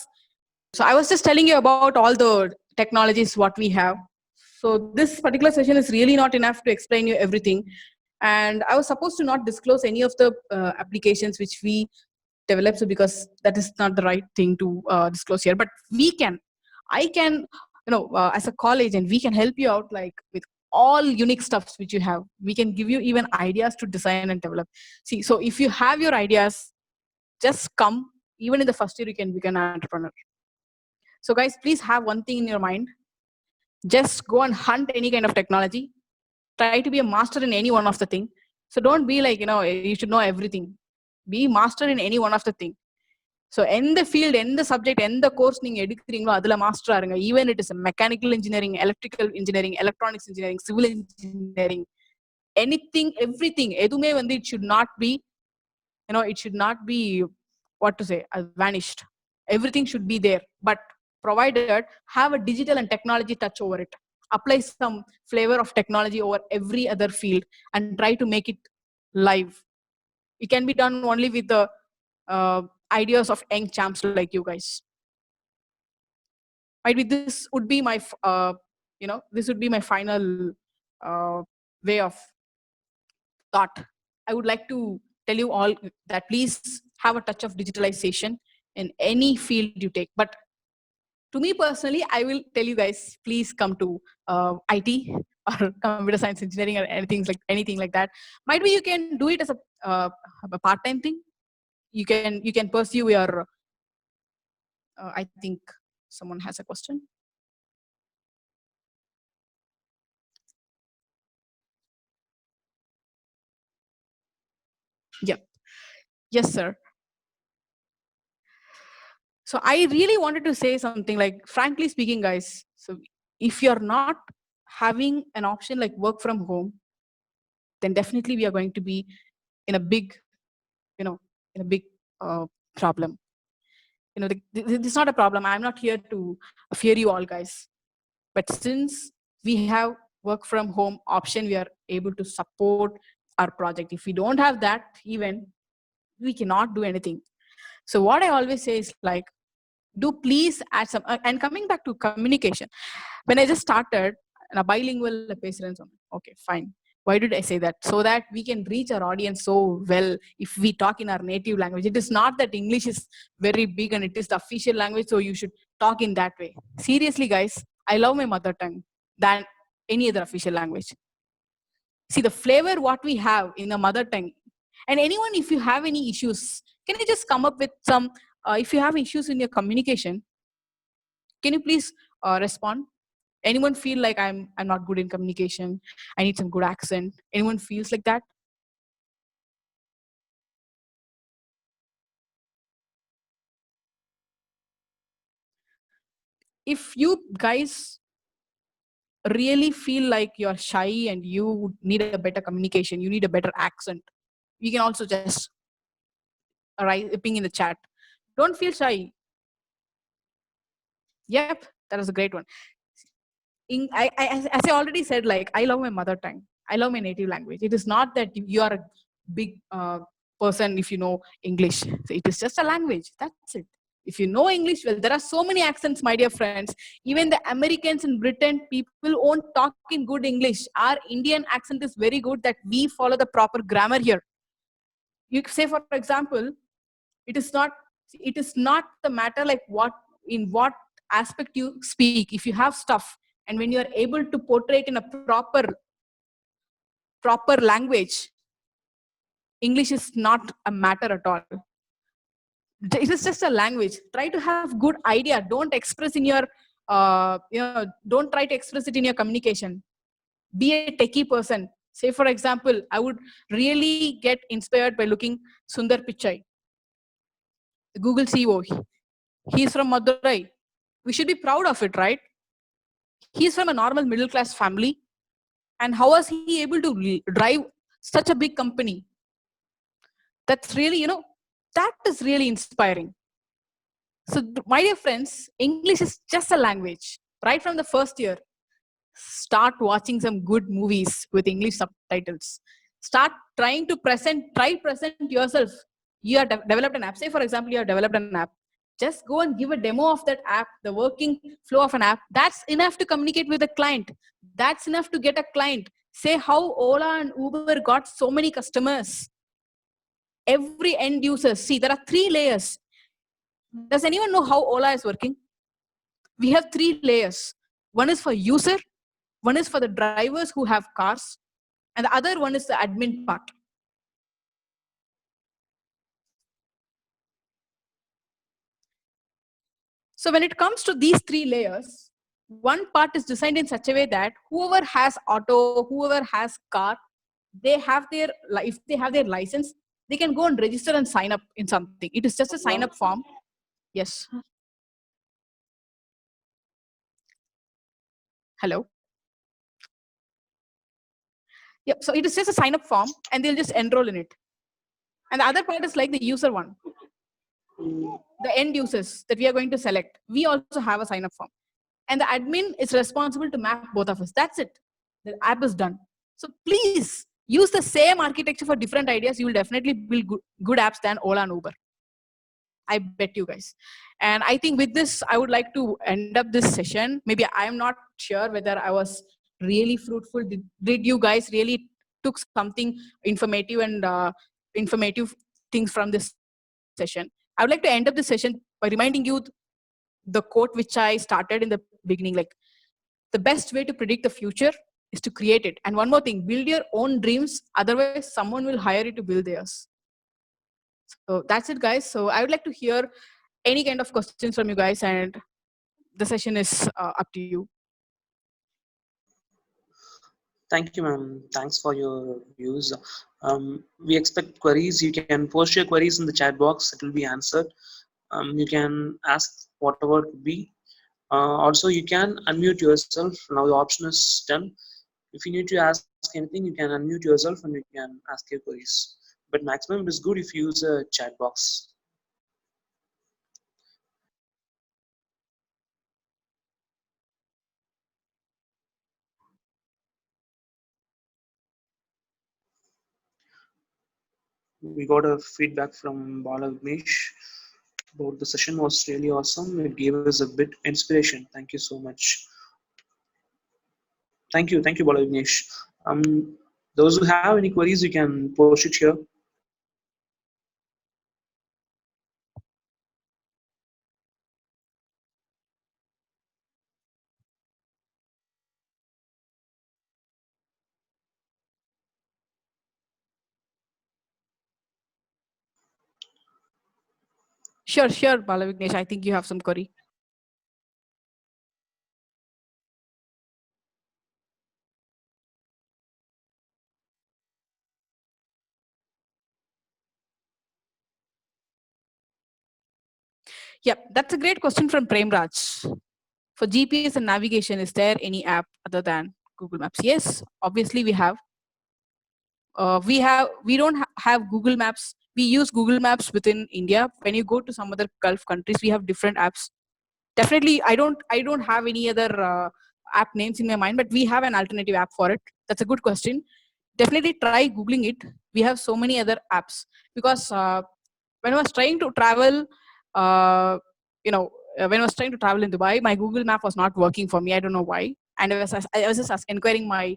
so I was just telling you about all the technologies what we have. So this particular session is really not enough to explain you everything. And I was supposed to not disclose any of the applications which we developed, so because that is not the right thing to disclose here. But I can, as a college, and we can help you out like with all unique stuffs which you have. We can give you even ideas to design and develop. See, so if you have your ideas, just come. Even in the first year, you can become an entrepreneur. So guys, please have one thing in your mind. Just go and hunt any kind of technology. Try to be a master in any one of the thing. So don't be like, you should know everything. Be master in any one of the thing. So in the field, in the subject, in the course நீங்க எடுக்கிறீங்களோ அதுல மாஸ்டரா இருங்க. Even it is mechanical engineering, electrical engineering, electronics engineering, civil engineering, anything, everything. எதுவுமே வந்து it should not be, it should not be, what to say, vanished. Everything should be there, but provided have a digital and technology touch over it. Apply some flavor of technology over every other field and try to make it live. It can be done only with the ideas of young champs like you guys. Might be this would be my, this would be my final way of thought, I would like to tell you all that please have a touch of digitalization in any field you take. But to me personally, I will tell you guys, please come to IT or computer science engineering or anything like that. Might be you can do it as a part-time thing. You can pursue your. I think someone has a question. Yep. Yes, sir. So I really wanted to say something like, frankly speaking, guys. So if you're not having an option like work from home, then definitely we are going to be in a big, you know, in a big problem. You know, this is not a problem. I'm not here to fear you all, guys. But since we have work from home option, we are able to support our project. If we don't have that, even we cannot do anything. So what I always say is like, do please add some. And coming back to communication, when I just started a bilingual பேசுறேன்னு சொன்னேன். Okay, fine. Why did I say that? So that we can reach our audience so well if we talk in our native language. It is not that English is very big and it is the official language, so you should talk in that way. Seriously, guys, I love my mother tongue than any other official language. See the flavor what we have in the mother tongue. And anyone, if you have any issues, can you just come up with some, if you have issues in your communication, can you please respond? Anyone feel like I'm not good in communication, I need some good accent? Anyone feels like that? If you guys really feel like you're shy and you need a better communication, you need a better accent, you can also just ping in the chat. Don't feel shy. Yep, that was a great one. As I already said, like, I love my mother tongue. I love my native language. It is not that you are a big person if you know English. So it is just a language. That's it. If you know English well, there are so many accents, my dear friends. Even the Americans in Britain, people won't talk in good English. Our Indian accent is very good that we follow the proper grammar here. You say, for example, it is not the matter like in what aspect you speak. If you have stuff and when you are able to portray it in a proper language, English is not a matter at all. It is just a language. Try to have good idea. Don't express in your don't try to express it in your communication. Be a techie person. Say, for example, I would really get inspired by looking Sundar Pichai, the Google CEO. He's from Madurai. We should be proud of it, right? He's from a normal middle class family. And how was he able to drive such a big company? That's really, that is really inspiring. So my dear friends, English is just a language. Right from the first year, start watching some good movies with English subtitles. Start trying to present yourself. You have developed an app. Say, for example, you have developed an app. Just go and give a demo of that app, the working flow of an app. That's enough to communicate with a client. That's enough to get a client. Say how Ola and Uber got so many customers. Every end user. See, there are 3 layers. Does anyone know how Ola is working? We have 3 layers. One is for user, one is for the drivers who have cars, and the other one is the admin part. So when it comes to these 3 layers, one part is designed in such a way that whoever has auto, whoever has car, they have their, if they have their license, they can go and register and sign up in something. It is just a sign up form. Yes. Hello. Yep. So it is just a sign up form and they'll just enroll in it. And the other part is like the user one. The end users that we are going to select. We also have a sign up form. And the admin is responsible to map both of us. That's it. The app is done. So please use the same architecture for different ideas. You will definitely build good apps than Ola and Uber. I bet you guys. And I think with this, I would like to end up this session. Maybe I'm not sure whether I was really fruitful? Did you guys really took something informative and informative things from this session? I would like to end up the session by reminding you the quote which I started in the beginning, like the best way to predict the future is to create it. And one more thing, build your own dreams. Otherwise, someone will hire you to build theirs. So that's it, guys. So I would like to hear any kind of questions from you guys, and the session is up to you. Thank you, ma'am. Thanks for your views. We expect queries. You can post your queries in the chat box. It will be answered. You can ask whatever it could be. Also, you can unmute yourself. Now the option is done. If you need to ask anything, you can unmute yourself and you can ask your queries. But maximum is good if you use a chat box. We got a feedback from Bala Vignesh about the session was really awesome. It gave us a bit inspiration. Thank you so much. Thank you, Bala Vignesh. Those who have any queries, you can post it here. Sure, Bala Vignesh. I think you have some query. Yep, that's a great question from Premraj. For GPS and navigation, is there any app other than Google Maps? Yes, obviously we have. We don't have Google Maps. We use Google Maps within India. When you go to some other Gulf countries, we have different apps. Definitely, I don't have any other app names in my mind, but we have an alternative app for it. That's a good question. Definitely try Googling it. We have so many other apps because when I was trying to travel, when I was trying to travel in Dubai, my Google map was not working for me. I don't know why. And I was just inquiring my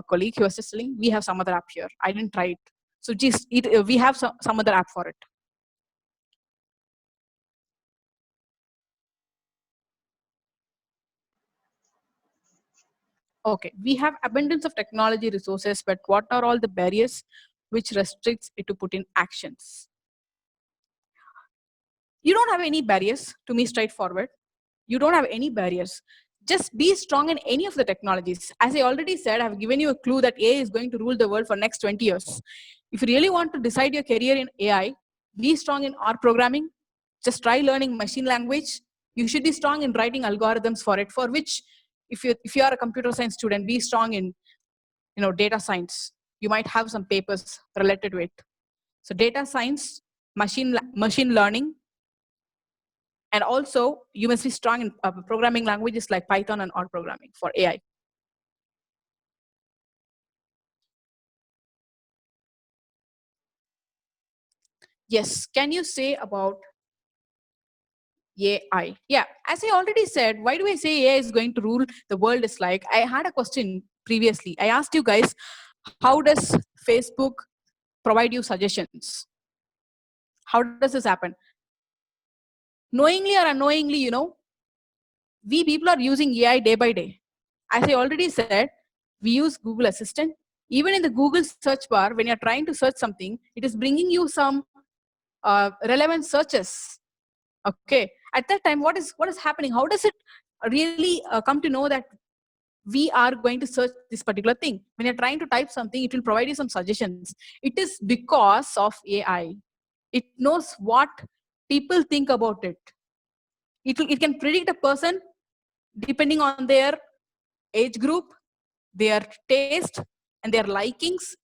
colleague. He was just telling, we have some other app here. I didn't try it. So we have some other app for it. Okay, we have abundance of technology resources, but what are all the barriers which restricts it to put in actions? You don't have any barriers, to me, straightforward. You don't have any barriers. Just be strong in any of the technologies. As I already said, I've given you a clue that AI is going to rule the world for next 20 years. If you really want to decide your career in AI, be strong in R programming. Just try learning machine language. You should be strong in writing algorithms for it, for which if you are a computer science student, be strong in data science. You might have some papers related to it. So data science, machine learning, and also you must be strong in programming languages like Python and R programming for AI. Yes, can you say about AI? Yeah, as I already said, why do I say AI is going to rule the world is like, I had a question previously. I asked you guys, how does Facebook provide you suggestions? How does this happen? Knowingly or unknowingly, we people are using AI day by day. As I already said, we use Google Assistant. Even in the Google search bar, when you're trying to search something, it is bringing you some relevant searches. Okay. At that time, what is happening? How does it really come to know that we are going to search this particular thing? When you're trying to type something, it will provide you some suggestions. It is because of AI. It knows what people think about it. It can predict a person depending on their age group, their taste, and their likings.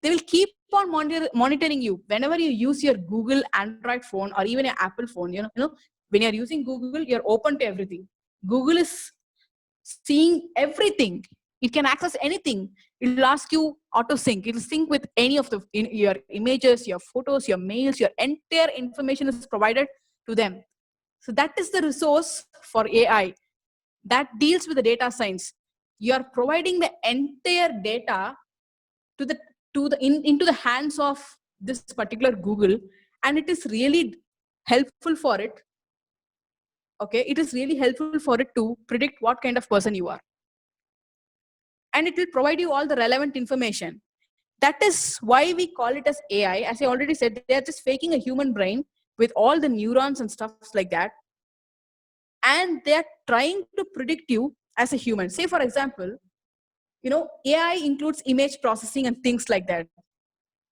They will keep on monitoring you whenever you use your Google Android phone or even your Apple phone. When you're using Google, you're open to everything. Google is seeing everything. It can access anything. It will ask you auto sync. It will sync with any of your images, your photos, your mails. Your entire information is provided to them. So that is the resource for AI that deals with the data science. you are providing the entire data into the hands of this particular Google, and it is really helpful for it. Okay, it is really helpful for it to predict what kind of person you are, and it will provide you all the relevant information. That is why we call it as AI. As I already said, they are just faking a human brain with all the neurons and stuff like that, and they are trying to predict you as a human. Say for example, AI includes image processing and things like that.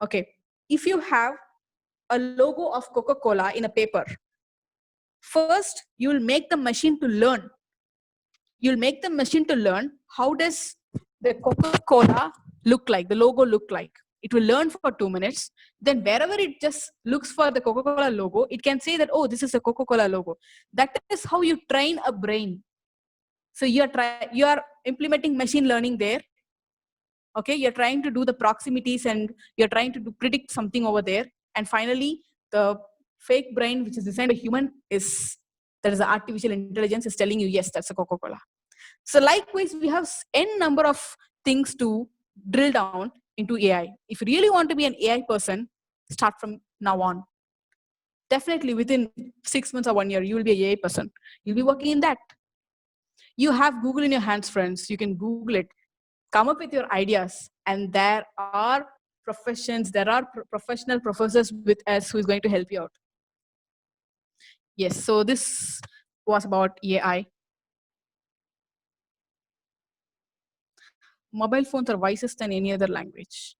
Okay, if you have a logo of Coca-Cola in a paper, first you will make the machine to learn. You'll make the machine to learn how does the Coca-Cola look like, the logo look like. It will learn for 2 minutes. Then wherever it just looks for the Coca-Cola logo, it can say that, oh, this is a Coca-Cola logo. That is how you train a brain. So you are implementing machine learning there. Okay, you're trying to do the proximities and you're trying to predict something over there. And finally, the fake brain, which is designed by human, that is the artificial intelligence, is telling you, yes, that's a Coca-Cola. So likewise, we have n number of things to drill down into AI. If you really want to be an AI person, start from now on. Definitely within 6 months or 1 year, you will be an AI person. You'll be working in that. You have Google in your hands, friends. You can Google it. Come up with your ideas, and there are professional professors with us who is going to help you out. Yes, so this was about AI. Mobile phones are wisest than any other language.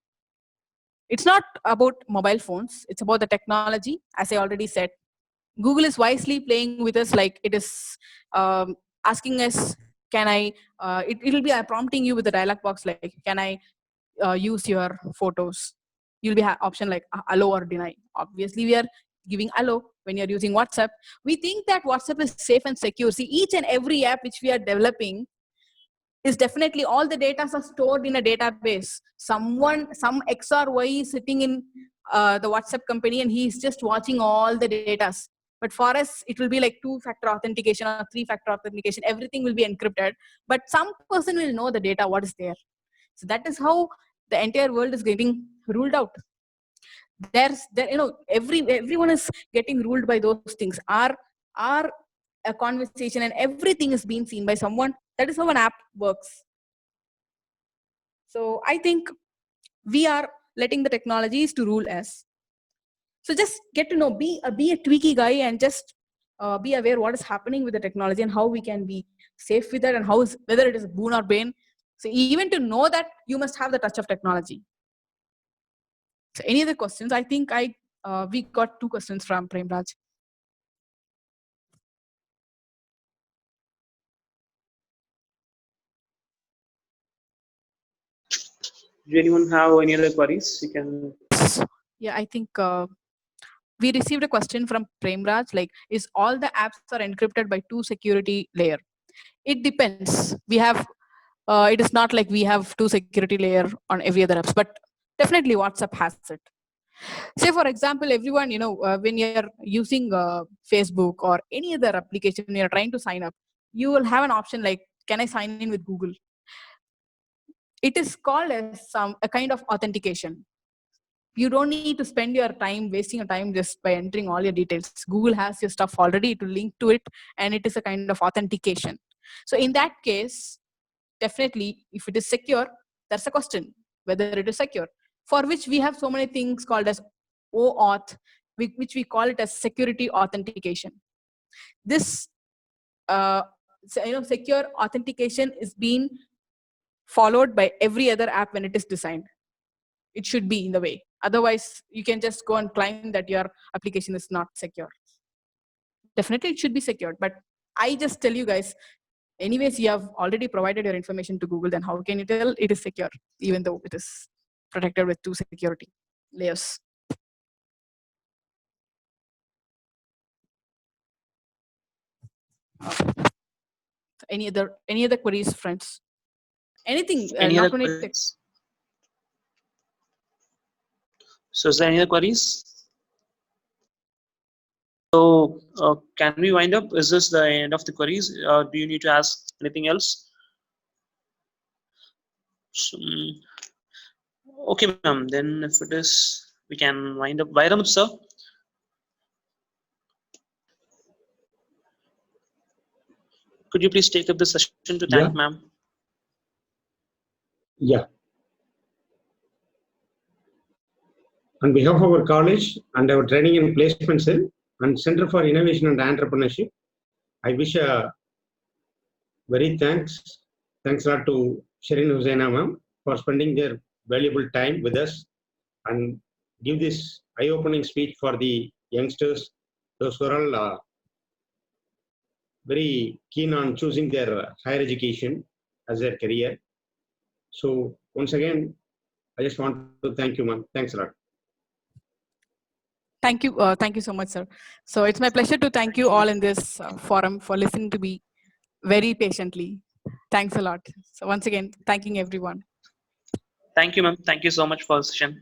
It's not about mobile phones, it's about the technology. As I already said, Google is wisely playing with us, like it is asking us, can I, it will be prompting you with the dialog box, like, can I use your photos? You'll be option like allow or deny. Obviously, we are giving allow when you're using WhatsApp. We think that WhatsApp is safe and secure. See, each and every app which we are developing is definitely, all the data are stored in a database. Some X or Y is sitting in the WhatsApp company and he's just watching all the data. But for us, it will be like 2-factor authentication or 3-factor authentication. Everything will be encrypted, but some person will know the data, what is there. So that is how the entire world is getting ruled out. Everyone is getting ruled by those things. Our a conversation and everything is being seen by someone. That is how an app works. So I think we are letting the technologies to rule us. So just get to know, be a tweaky guy, and just be aware what is happening with the technology and how we can be safe with it, and whether it is a boon or bane. So even to know that, you must have the touch of technology. So any other questions? I think we got 2 questions from Premraj. Do anyone have any other queries? You can. Yeah, I think we received a question from Premraj, like, is all the apps are encrypted by 2 security layer? It depends. We have, it is not like we have 2 security layer on every other apps, but definitely WhatsApp has it. Say for example, everyone, when you're using Facebook or any other application, you're trying to sign up, you will have an option like, can I sign in with Google? It is called as a kind of authentication. You don't need to spend your time wasting your time just by entering all your details. Google has your stuff already to link to it, and it is a kind of authentication. So in that case, definitely, if it is secure, that's a question whether it is secure, for which we have so many things called as OAuth, which we call it as security authentication. This secure authentication is being followed by every other app when it is designed. It should be in the way. Otherwise, you can just go and claim that your application is not secure. Definitely, it should be secured. But I just tell you guys, anyways, you have already provided your information to Google, then how can you tell it is secure, even though it is protected with 2 security layers? Any other queries, friends? Anything? Any Not other only queries? So is there any other queries? So can we wind up? Is this the end of the queries? Do you need to ask anything else? Okay, ma'am. Then if it is, we can wind up. Vairamut, sir. Could you please take up the session to thank ma'am? Yeah. On behalf of our college and our training and placement cell and Center for Innovation and Entrepreneurship, I wish a very thanks a lot to Shireen Hussaina ma'am for spending their valuable time with us and give this eye-opening speech for the youngsters, those who are all very keen on choosing their higher education as their career. So once again, I just want to thank you, ma'am. Thanks a lot. Thank you so much, sir. So it's my pleasure to thank you all in this forum for listening to me very patiently. Thanks a lot. So once again, thanking everyone. Thank you, ma'am. Thank you so much for the session.